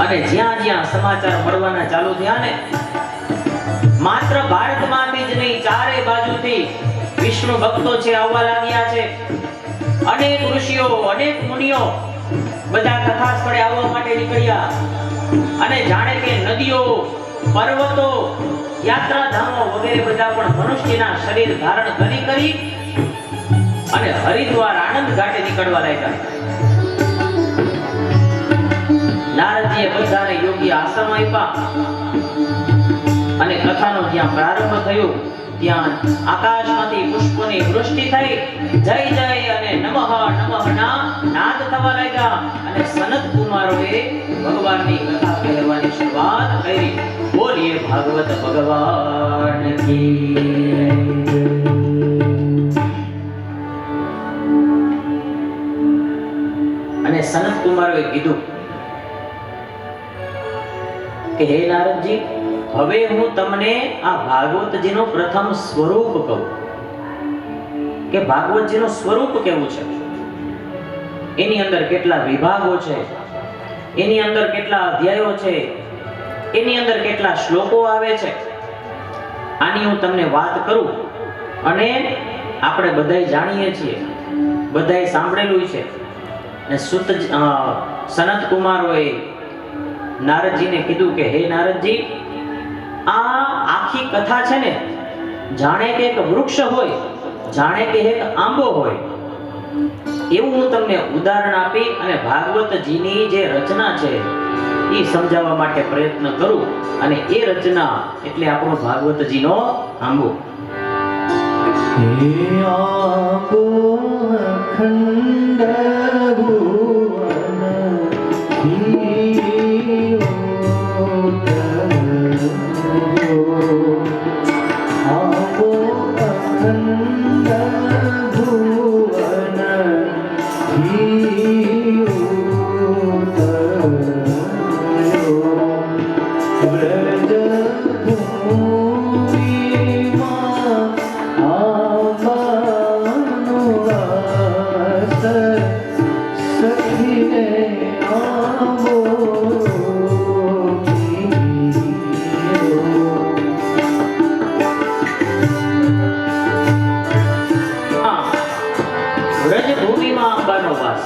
અને જ્યાં જ્યાં સમાચાર મળવાના ચાલુ થયા ને, માત્ર ભારતમાંથી જ નહીં, ચારે બાજુથી વિષ્ણુ ભક્તો છે આવવા લાગ્યા છે. અનેક ઋષિઓ, અનેક મુનિઓ બધા કથા સ્થળે આવવા માટે નીકળ્યા અને જાણે કે નદીઓ, પર્વતો, યાત્રાધામો વગેરે બધા પણ મનુષ્યના શરીર ધારણ કરી અને હરિદ્વાર આનંદ ઘાટે નીકળવા લાગ્યા. નારદજીએ બધાને યોગ્ય આશ્રમ આપ્યા અને કથાનો જ્યાં પ્રારંભ થયો ત્યાં આકાશમાંથી પુષ્પોની વૃષ્ટિ થઈ. જય જય અને નમઃ નમઃ ના નાદ થવા લાગ્યા અને સનત કુમારોએ ભગવાનની કથા કહેવાની શરૂઆત કરી. બોલીએ ભાગવત ભગવાન કી. અને સનત કુમારોએ કીધું કે હે નારદજી, હવે હું તમને આ ભાગવતજીનો પ્રથમ સ્વરૂપ કહું કે ભાગવતજીનું સ્વરૂપ કેવું છે, એની અંદર કેટલા વિભાગો છે, એની અંદર કેટલા અધ્યાયો છે, એની અંદર કેટલા શ્લોકો આવે છે. આની હું તમને વાત કરું અને આપણે બધાય જાણીએ છીએ, બધાય સાંભળેલું છે. અને સનત કુમારોએ નારદજીને કીધું કે હે નારદજી, આ આખી કથા છે ને જાણે કે એક વૃક્ષ હોય, જાણે કે એક આંબો હોય, એવું હું તમને ઉદાહરણ આપી અને ભાગવતજીની જે રચના છે એ સમજાવવા માટે પ્રયત્ન કરું. અને એ રચના એટલે આપણો ભાગવતજીનો આંબો. હે આંબો અખંડ ભુવન આંબો અખંડ ભુવન વ્રજ ભૂમિમાં આંબાનું વાસ સખીને આંબો વ્રજભૂમિમાં અંબાનો વાસ.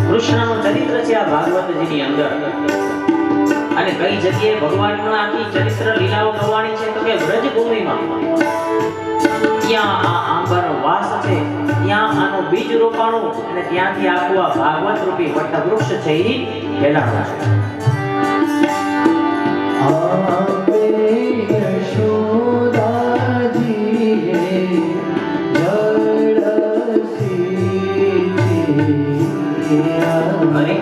કૃષ્ણનું ચરિત્ર છે આ ભાગવતજીની અંદર. અને કઈ જગ્યાએ ભગવાનનું આખી ચરિત્ર લીલાઓ ગવાણી છે તો કે વ્રજભૂમિમાં. ત્યાં આ આંબાનો વાસ છે, ત્યાં આનું બીજ રોપાણું અને ત્યાંથી આખું આ ભાગવત રૂપી વટવૃક્ષ છે એ ફેલાણું છે. અને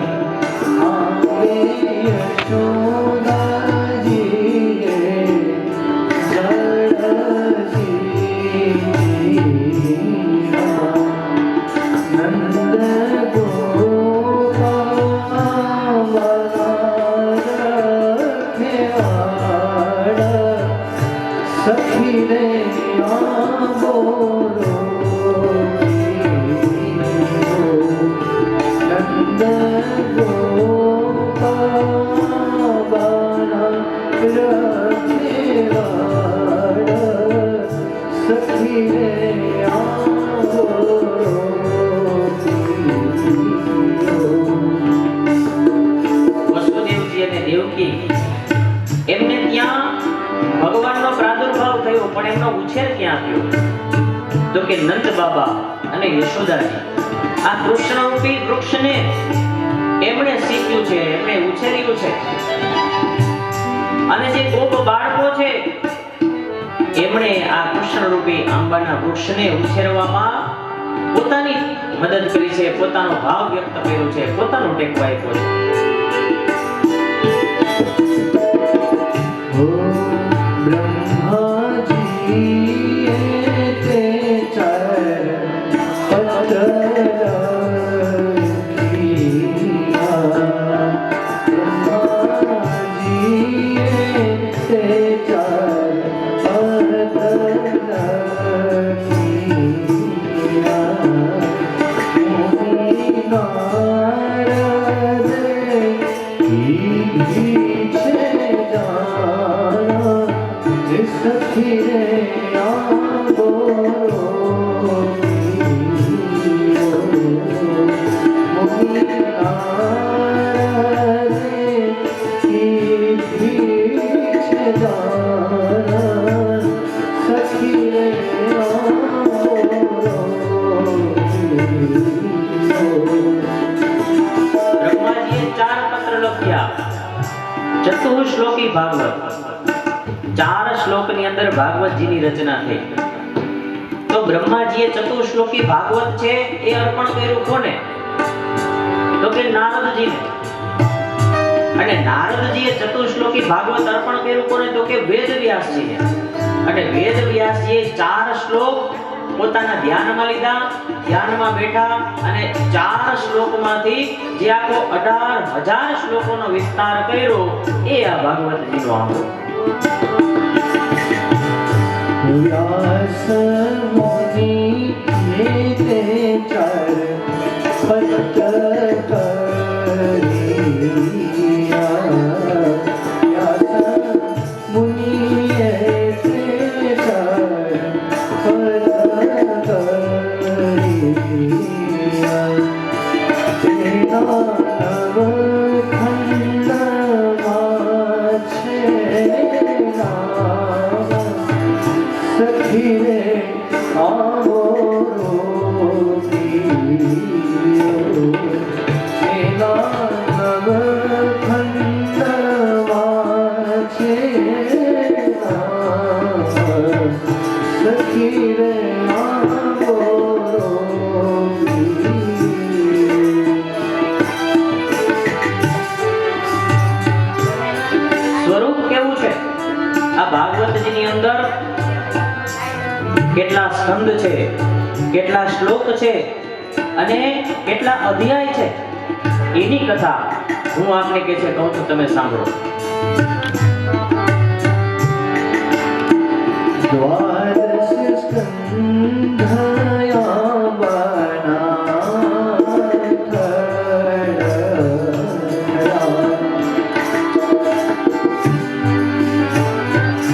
વસુદેવજી અને દેવકી એમને ત્યાં ભગવાનનો પ્રાદુર્ભાવ થયો, પણ એમનો ઉછેર ક્યાં થયો તો કે નંદ બાબા અને યશોદાજી આ કૃષ્ણરૂપી વૃક્ષને એમણે શીખ્યું છે, એમણે ઉછેર્યું છે. અને જે ગોપ બાળકો છે એમણે આ કૃષ્ણરૂપી આંબાના વૃક્ષને ઉછેરવામાં પોતાની મદદ કરી છે, પોતાનો ભાવ વ્યક્ત કર્યો છે, પોતાનો ટેકો આપ્યો છે. બ્રહ્માજી બ્રહ્માજીએ 4 પત્ર લખ્યા. ચતુશ્લોકી ભાગવત, 4 શ્લોકની અંદર ભાગવતજીની રચના થઈ. તો બ્રહ્માજીએ ચતુશ્લોકી ભાગવત છે એ અર્પણ કર્યું કોને? તો કે નારદજીને. અને નારદજીએ ચતુશ્લોકી ભાગવત અર્પણ કર્યું કોને? તો કે વેદવ્યાસજીને. અને વેદવ્યાસજીએ 4 શ્લોક પોતાના ધ્યાનમાં લીધા, ધ્યાનમાં બેઠા અને 4 શ્લોકમાંથી જે આખો 18,000 શ્લોકોનો વિસ્તાર કર્યો એ આ ભાગવતજીનો આંબો. व्यास मुनि ये चार पद करिया व्यास मुनि ये चार पद करिया तेरा नव खंड माछे सखीरे आवो रोगियो तेरा नव खंड वाचे सखीरे आवो रोगियो સ્વરૂપ કેવું છે આ ભાગવતજીની અંદર? કેટલા સ્કંદ છે, કેટલા શ્લોક છે અને કેટલા અધ્યાય છે એની કથા હું આપને કહું છું, તમે સાંભળો. द्वादश स्कंधया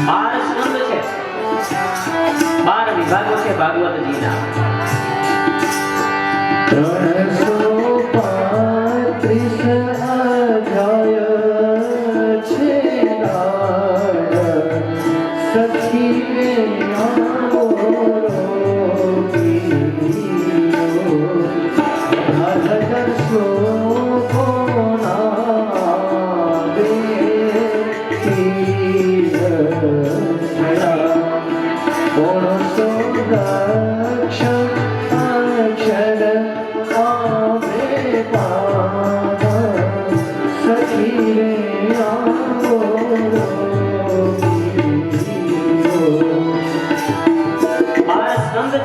બાર સ્કંદ છે, 12 વિભાગો છે ભાગવતજીના. 335 અધ્યાય છે સખી રે આવો રોગીયો 18,000 શ્લોકોના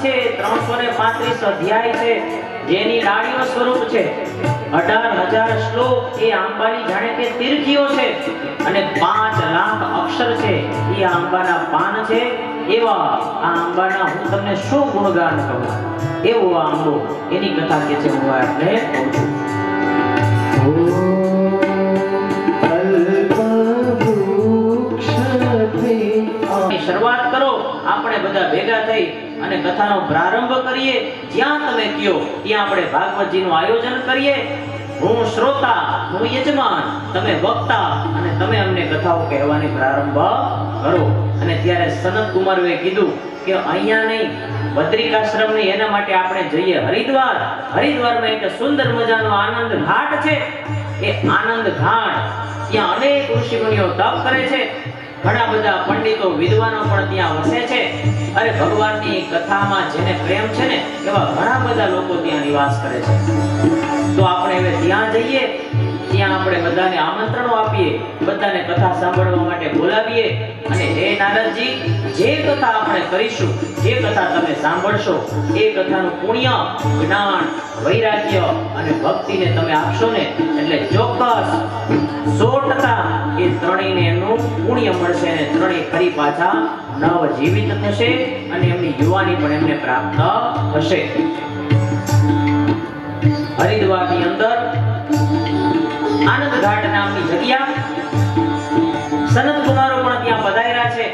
છે, 335 અધ્યાય છે, જેની ડાળીઓ સ્વરૂપ છે. 18,000 શ્લોક એ આંબાની જાણે કે તીર્થીઓ છે અને 5 લાખ અક્ષર છે એ આંબાના પાન છે. એવા આ આંબાના હું તમને શું ગુણગાન કહું? એવો આ આંબો, એની કથા કે છે હું આપને કહું છું. શરૂઆત કરો, આપણે બધા ભેગા થઈ અને કથાનો પ્રારંભ કરીએ. જ્યાં તમે કયો ત્યાં આપણે ભાગવતજીનું આયોજન કરીએ. હું શ્રોતા, હું યજમાન, તમે વક્તા અને તમે અમને કથાઓ કહેવાની પ્રારંભ કરો. અને ત્યારે સનત કુમારોએ કીધું કે અહીંયા નહીં, બદ્રિકાશ્રમ નહીં, એના માટે આપણે જઈએ હરિદ્વાર. હરિદ્વારમાં એક સુંદર મજાનો આનંદ ઘાટ છે. એ આનંદ ઘાટ, ત્યાં અનેક ઋષિમુનિઓ તપ કરે છે. ઘણા બધા પંડિતો વિદ્વાનો પણ ત્યાં વસે છે. અરે ભગવાનની કથામાં જેને પ્રેમ છે ને એવા ઘણા બધા લોકો ત્યાં નિવાસ કરે છે. તો આપણે હવે ત્યાં જઈએ, ત્યાં આપણે બધાને આમંત્રણો આપીએ, બધાને કથા સાંભળવા માટે બોલાવીએ. અને હે નારદજી, જે કથા આપણે કરીશું, જે કથા તમે સાંભળશો, એ કથાનું પુણ્ય, જ્ઞાન, વૈરાગ્ય અને ભક્તિને તમે આપશો ને, એટલે ચોક્કસ 100% એ ત્રણેયને એનું પુણ્ય મળશે અને ત્રણેય ફરી પાછા નવ જીવિત થશે અને એમની યુવાની પણ એમને પ્રાપ્ત થશે. હરિદ્વારની અંદર આનંદ ઘાટ નામની જગ્યા, સનત કુમારો પણ ત્યાં પધાર્યા છે,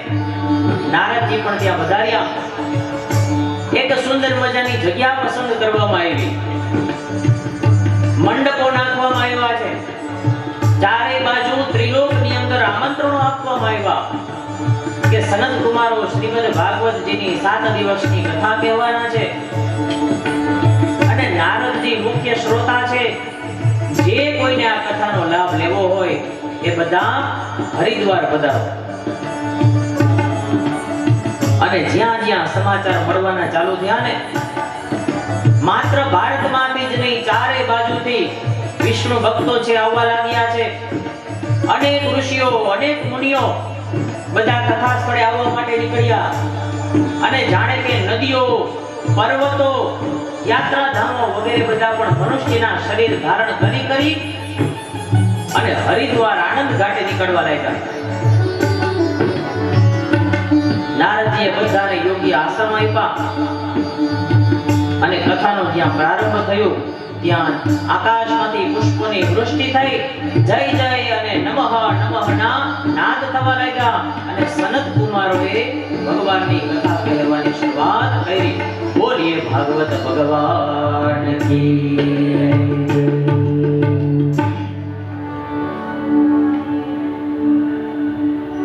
નારદજી પણ ત્યાં પધાર્યા. એક સુંદર મજાની જગ્યા પસંદ કરવામાં આવી, મંડપો નાખવામાં આવ્યા છે, ચારે બાજુ ત્રિલોકની અંદર આમંત્રણો આપવામાં આવ્યા કે સનત કુમારો શ્રીમદ ભાગવતજીની 7 દિવસની કથા કહેવાના છે અને નારદજી મુખ્ય શ્રોતા છે. જે કોઈને આ કથાનો લાભ લેવો હોય એ બધા હરિદ્વાર પધારો. અને જ્યાં જ્યાં સમાચાર મળવાના ચાલુ થયા ને, માત્ર ભારતમાંથી જ નહીં, ચારે બાજુથી વિષ્ણુ ભક્તો છે આવવા લાગ્યા છે. અનેક ઋષિઓ, અનેક મુનિઓ બધા કથા સ્થળે આવવા માટે નીકળ્યા અને જાણે કે નદીઓ, પર્વતો, યાત્રાધામો વગેરે બધા પણ મનુષ્યના શરીર ધારણ કરી અને હરિદ્વાર આનંદ ઘાટે નીકળવા લાગ્યા. નારદજીએ બધાને યોગ્ય આશ્રમ આપ્યા અને કથાનો જ્યાં પ્રારંભ થયો ત્યાં આકાશમાંથી પુષ્પોની વૃષ્ટિ થઈ. જય જય અને નમઃ નમઃ ના નાદ થવા લાગ્યા અને સનત કુમારોએ ભગવાનની કથા કહેવાની શરૂઆત કરી. બોલીએ ભાગવત ભગવાન કી.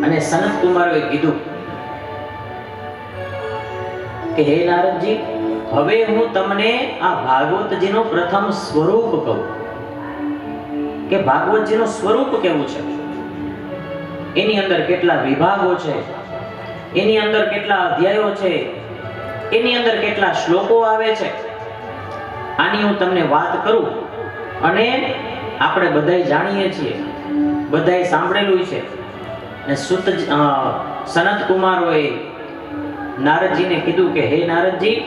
અને સનત કુમારોએ કીધું કે હે નારદજી, હવે હું તમને આ ભાગવતજીનો પ્રથમ સ્વરૂપ કહું કે ભાગવતજીનું સ્વરૂપ કેવું છે, એની અંદર કેટલા વિભાગો છે, એની અંદર કેટલા અધ્યાયો છે, એની અંદર કેટલા શ્લોકો આવે છે. આની હું તમને વાત કરું. અને આપણે બધાય જાણીએ છીએ, બધાય સાંભળેલું છે. ને સનત કુમારોએ નારદજીને કીધું કે હે નારદજી,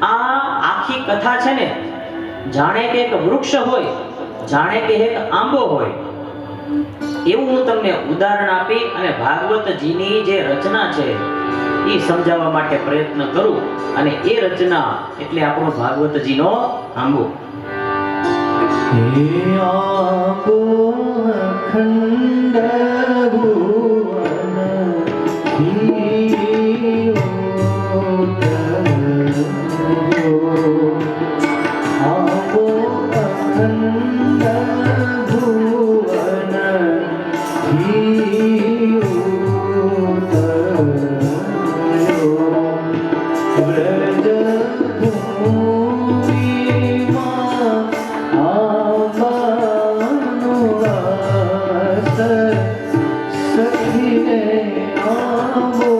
આ આખી કથા છે ને, જાણે કે એક વૃક્ષ હોય, જાણે કે એક આંબો હોય, એવું હું તમને ઉદાહરણ આપી અને ભાગવતજીની જે રચના છે એ સમજાવવા માટે પ્રયત્ન કરું. અને એ રચના એટલે આપણો ભાગવતજીનો આંબો. હે આંબો અખંડ ભુવન આંબો અખંડ ભુવન વ્રજ ભૂમિમાં આંબાનુવાસ સખીને આંબો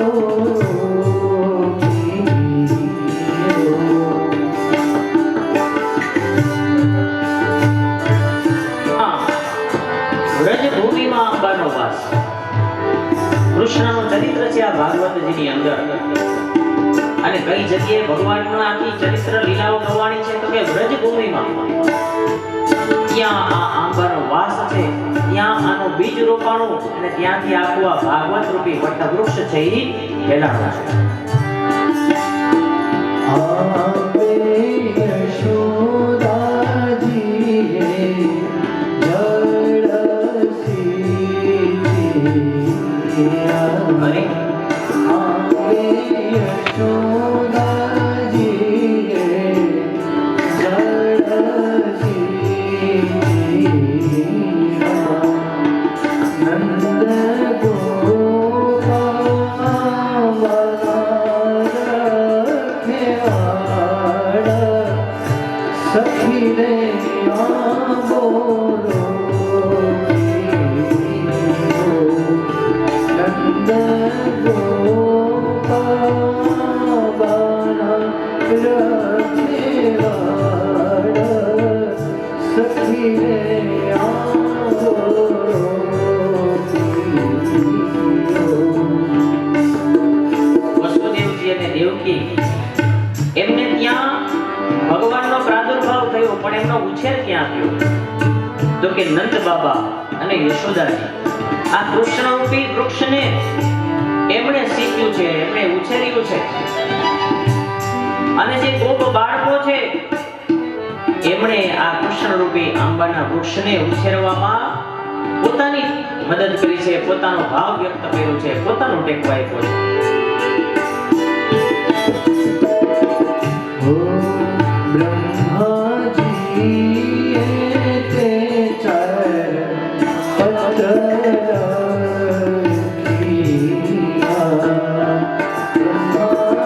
વ્રજભૂમિમાં અંબાનો વાસ. કૃષ્ણનું ચરિત્ર છે આ ભાગવતજીની અંદર. અને કઈ જગ્યાએ ભગવાનનું આખી ચરિત્ર લીલાઓ ગવાણી છે તો કે વ્રજભૂમિમાં. ત્યાં આ આંબાનો વાસ છે, ત્યાં આનું બીજ રોપાણું અને ત્યાંથી આખું આ ભાગવત રૂપી વટવૃક્ષ છે એ ફેલાણું છે. આપે યશોદાજીએ અને આપે યશોદાજીએ નંદ સખી રે આંબો નંદ ગોપાલ સખી રે આંબો વસુદેવજી અને દેવકી એમને ત્યાં ભગવાનનો પ્રાદુર્ભાવ થયો, પણ એમનો ઉછેર ક્યાં થયો તો કે નંદ બાબા અને યશોદાજી આ કૃષ્ણ રૂપી વૃક્ષને એમણે શીખ્યું છે, એમણે ઉછેર્યું છે. અને જે ગોપ બાળકો છે એમણે આ કૃષ્ણ રૂપી આંબાના વૃક્ષને ઉછેરવામાં પોતાની મદદ કરી છે, પોતાનો ભાવ વ્યક્ત કર્યો છે, પોતાનો ટેકો આપ્યો છે. ओ ब्रह्माजीए ते चरण पत्र किया।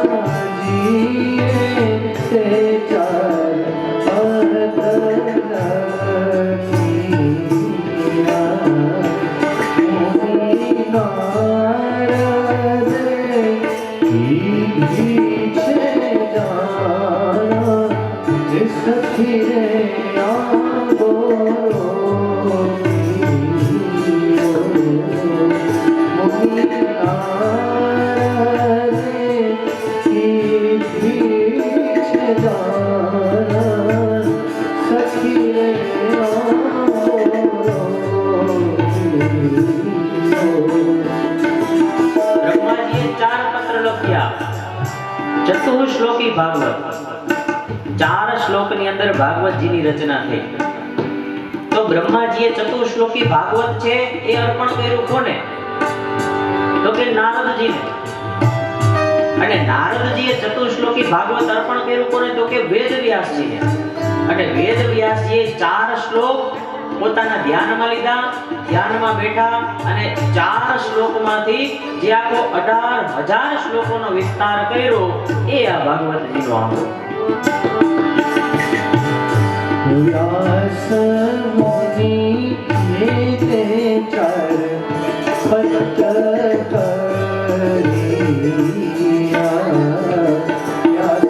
ब्रह्माजीए ते चरण पत्र किया। मुनि नारद सखी रे आगो मुनि नारद की पीछे जाना सखी रे आगो ब्रह्माजीએ 4 પત્ર લખ્યા. ચતુશ્લોકી ભાગવત, 4 શ્લોકની અંદર ભાગવતજીની રચના થઈ. તો બ્રહ્માજીએ ચતુશ્લોકી ભાગવત છે એ અર્પણ કર્યું કોને? તો કે નારદજીને. અને નારદજીએ ચતુશ્લોકી ભાગવત અર્પણ કર્યું કોને? તો કે વેદવ્યાસજીને. અને વેદવ્યાસજીએ 4 શ્લોક પોતાના ધ્યાનમાં લીધા, ધ્યાનમાં બેઠા અને 4 શ્લોકમાંથી જે આખો 18,000 શ્લોકોનો વિસ્તાર કર્યો એ આ ભાગવતજીનો આંબો. व्यास मुनि ते चरण पत्र करिया। व्यास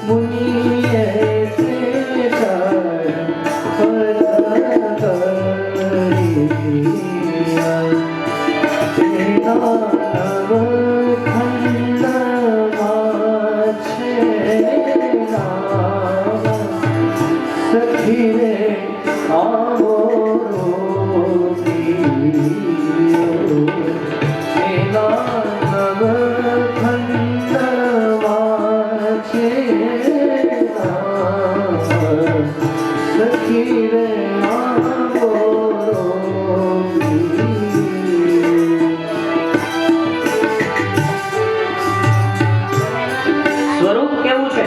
मुनि ते चरण पत्र करिया। तेना नवखंड माछे सखी रे आवो तेना नवखंड वाचे सखी रे आवो સ્વરૂપ કેવું છે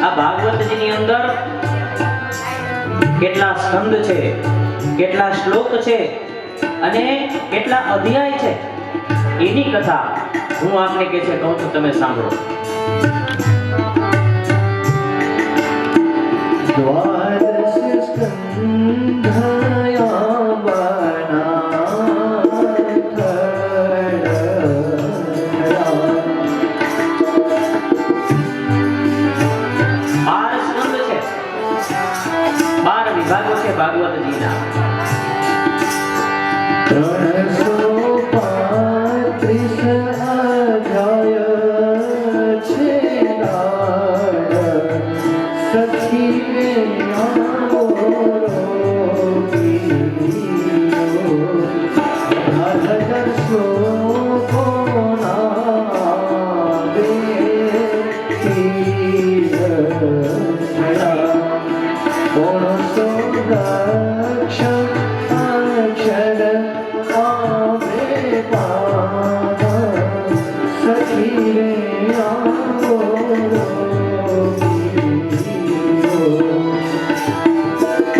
આ ભાગવતજીની અંદર? કેટલા સ્કંદ છે, કેટલા શ્લોક છે અને કેટલા અધ્યાય છે એની કથા હું આપને કે છે કહું છું, તમે સાંભળો. द्वादश स्कंधया વિભાગો છે ભાગવતજીના. 335 અધ્યાય છે સખી રે આવો હજાર શ્લોકોના अक्षर आवे पादा सखी रे आवो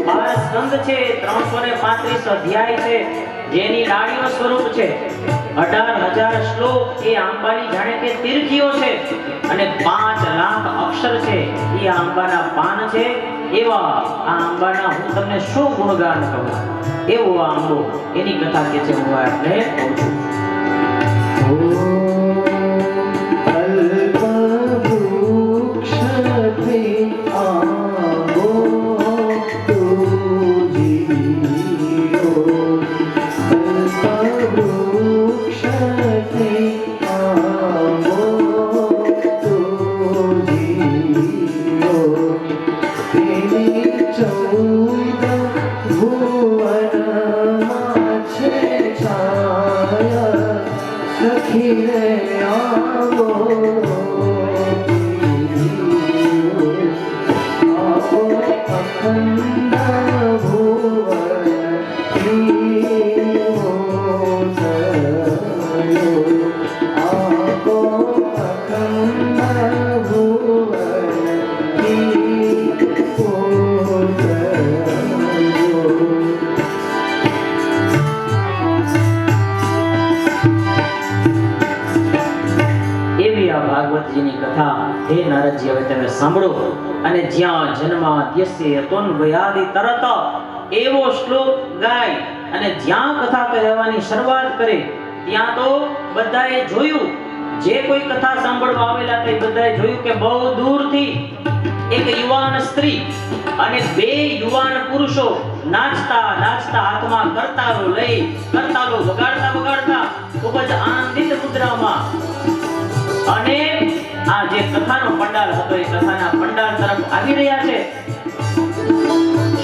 12 સ્કંદ છે, 335 અધ્યાય છે, જેની ડાળીઓ સ્વરૂપ છે. 18,000 શ્લોક એ આંબાની જાણે કે તીર્થીઓ છે અને 5 લાખ અક્ષર છે એ આંબાના પાન છે. એવા આ આંબાના હું તમને શું ગુણગાન કહું? એવો આ આંબો, એની કથા કે છે હું આપને કહું છું. अल्प वृक्षते आंबो तुझियो अल्प वृक्षते आंबो तुझियो तेरी 14 भुवन माछे छाया નારદજી હવે તમે સાંભળો અને જ્યાં જન્માદ્યસ્ય તોન્વયાદિ તરત એવો શ્લોક ગાય અને જ્યાં કથા કહેવાની શરૂઆત કરે ત્યાં તો બધાએ જોયું, જે કોઈ કથા સાંભળવા આવેલા તે બધાએ જોયું કે બહુ દૂરથી એક યુવાન સ્ત્રી અને બે યુવાન પુરુષો નાચતા નાચતા હાથમાં કરતાલો લઈ કરતાલો વગાડતા વગાડતા ખૂબ જ આનંદિત મુદ્રામાં અને આ જે કથાનો પંડાલ હતો એ કથાના પંડાલ તરફ આવી રહ્યા છે.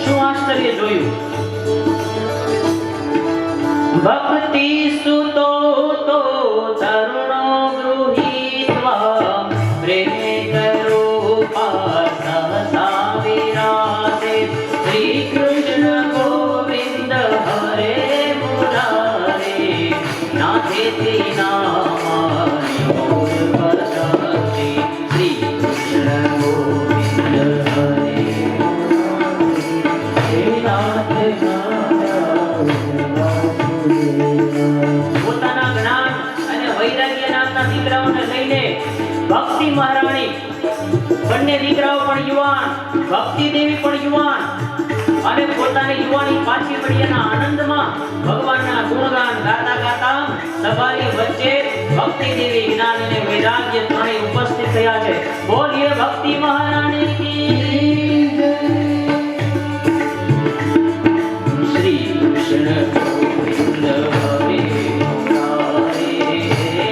શું આશ્ચર્ય જોયું! ભક્તિ સુતો તો તરુણો ગૃહીત્વા પ્રેમે કરૂપા સહસા વિરાજે શ્રી કૃષ્ણ ગોવિંદ હરે મુરારે નાથેતિ નામાનિ મોર પદંતિ શ્રી કૃષ્ણ ગોવિંદ હરે મુરારે નાથ પોતાના જ્ઞાન અને વૈરાગ્ય નામના દીકરાઓને લઈને ભક્તિ મહારાણી, બંને દીકરાઓ પણ યુવાન, ભક્તિ દેવી પણ યુવાન અને પોતાની યુવાની પાછી પડીના આનંદમાં ભગવાનના ગુણગાન ગાતા ગાતા સભાની વચ્ચે ભક્તિ દેવી, જ્ઞાન અને વૈરાગ્ય ત્રણેય ઉપસ્થિત થયા છે. બોલીએ ભક્તિ મહારાણી કી જય. શ્રી કૃષ્ણ ગોવિંદ હરે મુરારે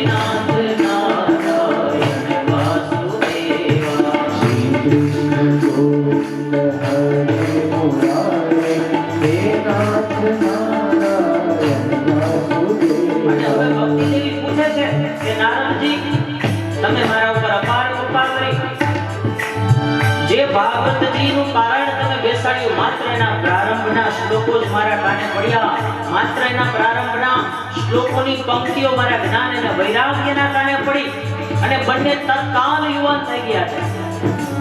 નાથ નારાયણ વાસુદેવા. શ્રી કૃષ્ણ ગોવિંદ હરે મુરારે હે નાથ નારાયણ વાસુદેવા. અને હવે ભક્તિ દેવી પૂછે છે કે નારદજી, તમે મારા ઉપર અપાર કૃપા કરી, જે ભાગવતજીનું પારાયણ તમે બેસાડ્યું, માત્ર એના પ્રારંભના શ્લોકો જ મારા કાને પડ્યા, માત્ર એના પ્રારંભના શ્લોકોની પંક્તિઓ મારા જ્ઞાન અને વૈરાગ્યના કાને પડી અને બંને તત્કાલ યુવાન થઈ ગયા છે.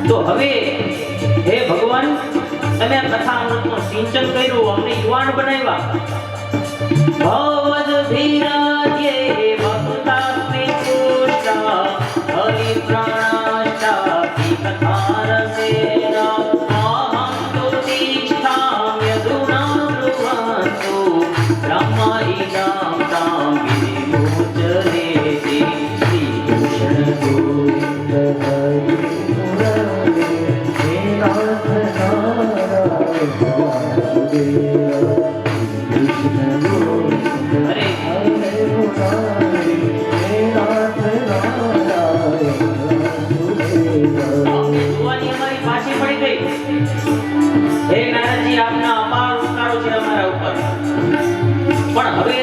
તો હવે હે ભગવાન, તમે આ કથા અમૃતનું સિંચન કર્યું, અમને યુવાન બનાવ્યા. ભવદ વિરાજ્યે ભક્તાસ્મિ પુષ્ટા હરિ પ્રાણાષ્ટા કથા રસેના અહં તુ તિષ્ઠામ્ય દુના બ્રુવંતુ બ્રહ્મૈનાં તાં વિમોચયેતિ. શ્રી કૃષ્ણ ગોવિંદ હરે મુરારે હે નાથ નારાયણ વાસુદેવા. કૃષ્ણ ગોવિંદ હરે હરે મુરારે હે નાથ નારાયણ વાસુદેવા. યુવાની અમારી પાછી પડી ગઈ. હે નારદજી, આપના અપાર ઉપકારો છે અમારા ઉપર, પણ હવે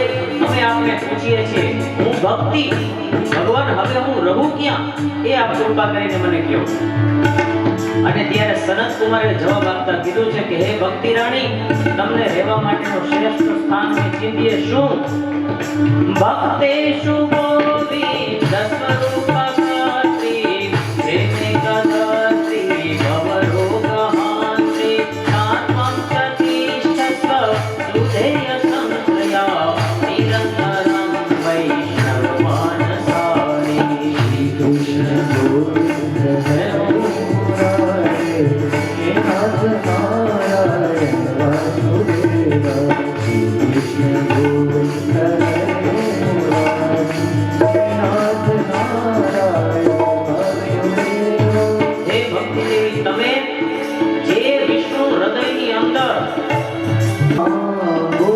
અમે આપને પૂછીએ છીએ, હું ભક્તિ ભગવાન હવે હું રહું ક્યાં, એ આપ કૃપા કરીને મને કહો. અને ત્યારે સનત કુમારે જવાબ આપતા કીધું છે કે હે ભક્તિ રાણી, તમને રહેવા માટેનું શ્રેષ્ઠ સ્થાન મેં ચીંધીએ શું. ભક્તેષુ ગોવિંદ સ્વરૂપકાત્રી પ્રેમે કદત્રી ભવરોગહાંત્રી આત્મં પ્રતિષ્ઠસ્વ સુધેય સંશ્રયા નિરંતરં વૈષ્ણવમાનસારી. શ્રી કૃષ્ણ ગોવિંદ હરે મુરારે હે નાથ નારાયણ વાસુદેવા. શ્રી કૃષ્ણ ગોવિંદ હરે મુરારે હે નાથ નારાયણ વાસુદેવા. હે ભક્તિ દેવી, તમે જે વિષ્ણુ હૃદયની અંદર આંગો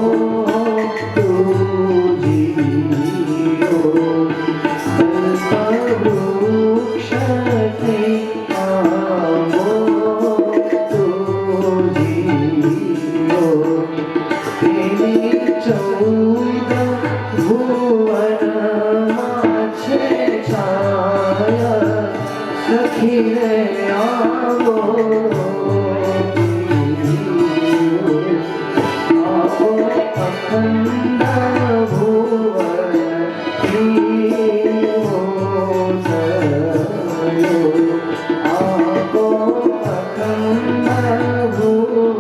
તુજીરો કલ્પવૃક્ષતે આંગો તુજીરો તેની 14 ભુવનમાં છે છાયા સખી રે આંગો અખંડ ભુવન આપો અખંડ ભુવન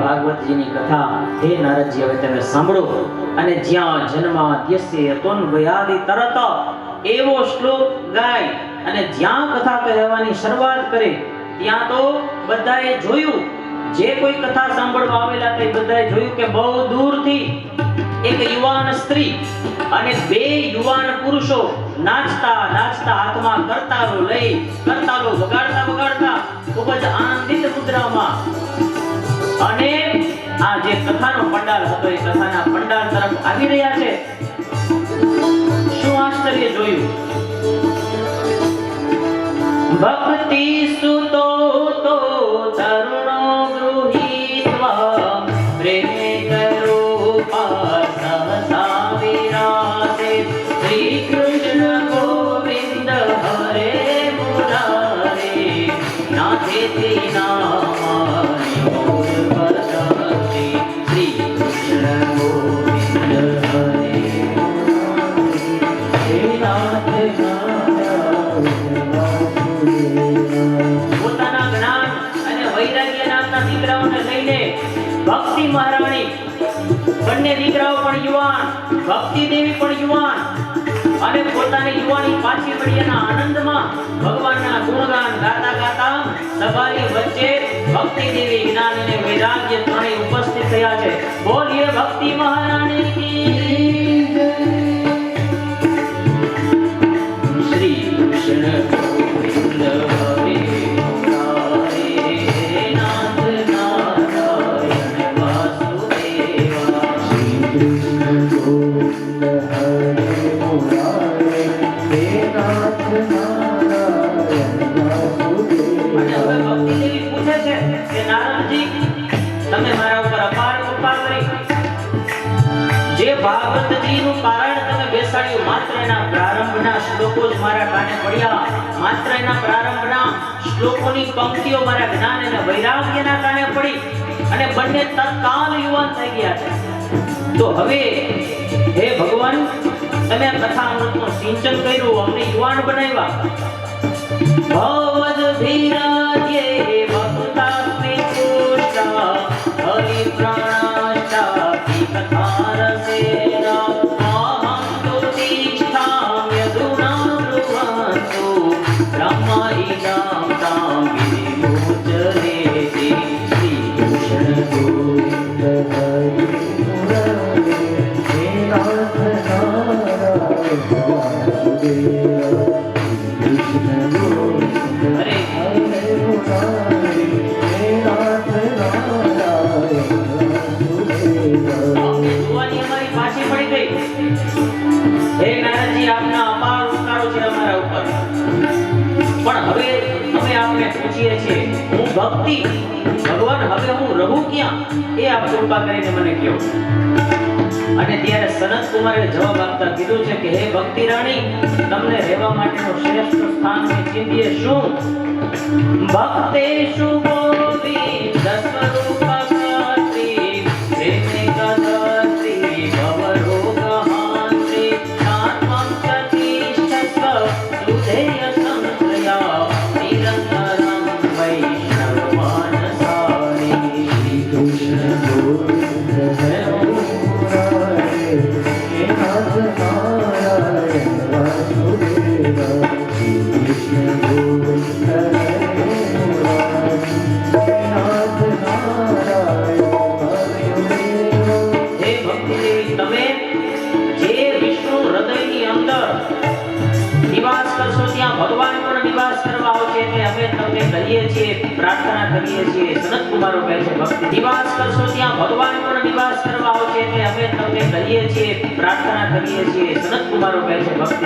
ભાગવતજીની કથા હે નારદજી હવે તમે સાંભળો અને જ્યાં જન્માદ્યસ્ય તોન્વયાદિ તરત એવો શ્લોક ગાય અને જ્યાં કથા કહેવાની શરૂઆત કરે ત્યાં તો બધાએ જોયું જે કોઈ કથા સાંભળવા આવેલા તે બધાએ જોયું કે બહુ દૂરથી એક યુવાન સ્ત્રી અને બે યુવાન પુરુષો નાચતા નાચતા હાથમાં કરતાલો લઈ કરતાલો વગાડતા વગાડતા ખૂબ જ આનંદિત મુદ્રામાં અને આ જે કથાનો પંડાલ હતો એ કથાના પંડાલ તરફ આવી રહ્યા છે. શું આશ્ચર્ય જોયું. ભક્તિ સુતો તો તરુણો ગૃહીત્વા પ્રેમે કરો સહસા વિરાજે શ્રી કૃષ્ણ ગોવિંદ હરે મુરારે નાથેતી નામાની મોર બદંતિ શ્રી કૃષ્ણ ગોવિંદ હરે મુરારે નાથ પોતાના જ્ઞાન અને વૈરાગ્ય નામના દીકરાઓને લઈને ભક્તિ મહારાણી બંને દીકરાઓ પણ યુવાન ભક્તિ દેવી પણ યુવાન અને પોતાની યુવાની પાછી મળ્યાના આનંદમાં ભગવાનના ગુણગાન ગાતા ગાતા સભાની વચ્ચે ભક્તિ દેવી જ્ઞાન અને વૈરાગ્ય ત્રણેય ઉપસ્થિત થયા છે. બોલીએ ભક્તિ મહારાણી કી જય. શ્રી કૃષ્ણ ગોવિંદ હરે મુરારે નાથ નારાયણ વાસુદેવા શ્રી કૃષ્ણ ગોવિંદ હરે મુરારે હે નાથ નારાયણ વાસુદેવા. અને હવે ભક્તિ દેવી પૂછે છે કે નારદજી તમે મારા ઉપર અપાર કૃપા કરી જે ભાગવતજીનું પારાયણ તમે બેસાડ્યું માત્ર એના પ્રારંભના શ્લોકો જ મારા કાને પડ્યા માત્ર એના પ્રારંભના શ્લોકોની પંક્તિઓ મારા જ્ઞાન અને વૈરાગ્યના કાને પડી અને બંને તત્કાલ યુવાન થઈ ગયા છે. તો હવે હે ભગવાન તમે આ કથામૃતનું સિંચન કર્યું અમને યુવાન બનાવ્યા. ભવદ વિરાજ્યે ભક્તાસ્મિ પુષ્ટા હરિ પ્રાણાષ્ટાતિ કથા રસેના અહં તુતિષ્ઠામ્ય દુના બ્રુવંતુ બ્રહ્મૈનાં તાં વિમોચયેતિ. શ્રી કૃષ્ણ ગોવિંદ હરે મુરારે હે નાથ નારાયણ વાસુદેવા. કૃષ્ણ ગોવિંદ હરે હરે મુરારે હે નાથ નારાયણ વાસુદેવા. જુવાની અમારી પાછી પડી ગઈ. હે નારદજી આપના અપાર ઉપકારો છે અમારા ઉપર પણ હવે અમે આપને પૂછીએ છીએ હું ભક્તિ ભગવાન હવે હું રહું ક્યાં એ આપ કૃપા કરીને મને કહો. અને ત્યારે સનત કુમારે જવાબ આપતા કીધું છે કે હે ભક્તિ રાણી તમને રહેવા માટેનું શ્રેષ્ઠ સ્થાન મેં ચિંતીએ શું. ભક્તેષુ ગોવિંદ સ્વરૂપકાત્રી પ્રેમે ગદત્રી ભવરોગહાંત્રી આત્મં પ્રતિષ્ઠસ્વ સુધેય સંશ્રયા નિરંતરં વૈષ્ણવમાનસારી. શ્રી કૃષ્ણ ગોવિંદ હરે મુરારે હે નાથ નારાયણ વાસુદેવા. શ્રી કૃષ્ણ ગોવિંદ હરે મુરારે હે નાથ નારાયણ વાસુદેવા. હે ભક્તિ દેવી તમે જે વિષ્ણુ હૃદયની અંદર નિવાસ કરશો ત્યાં ભગવાન પણ નિવાસ કરવા આવશે એટલે અમે તમને કહીએ છીએ પ્રાર્થના કરીએ છીએ. સનત કુમારો કહે છે ભક્તિ નિવાસ કરશો ત્યાં ભગવાન પણ નિવાસ કરવા આવશે એટલે અમે તમને કહીએ છીએ પ્રાર્થના કરીએ છીએ. સનત કુમારો કહે છે ભક્તિ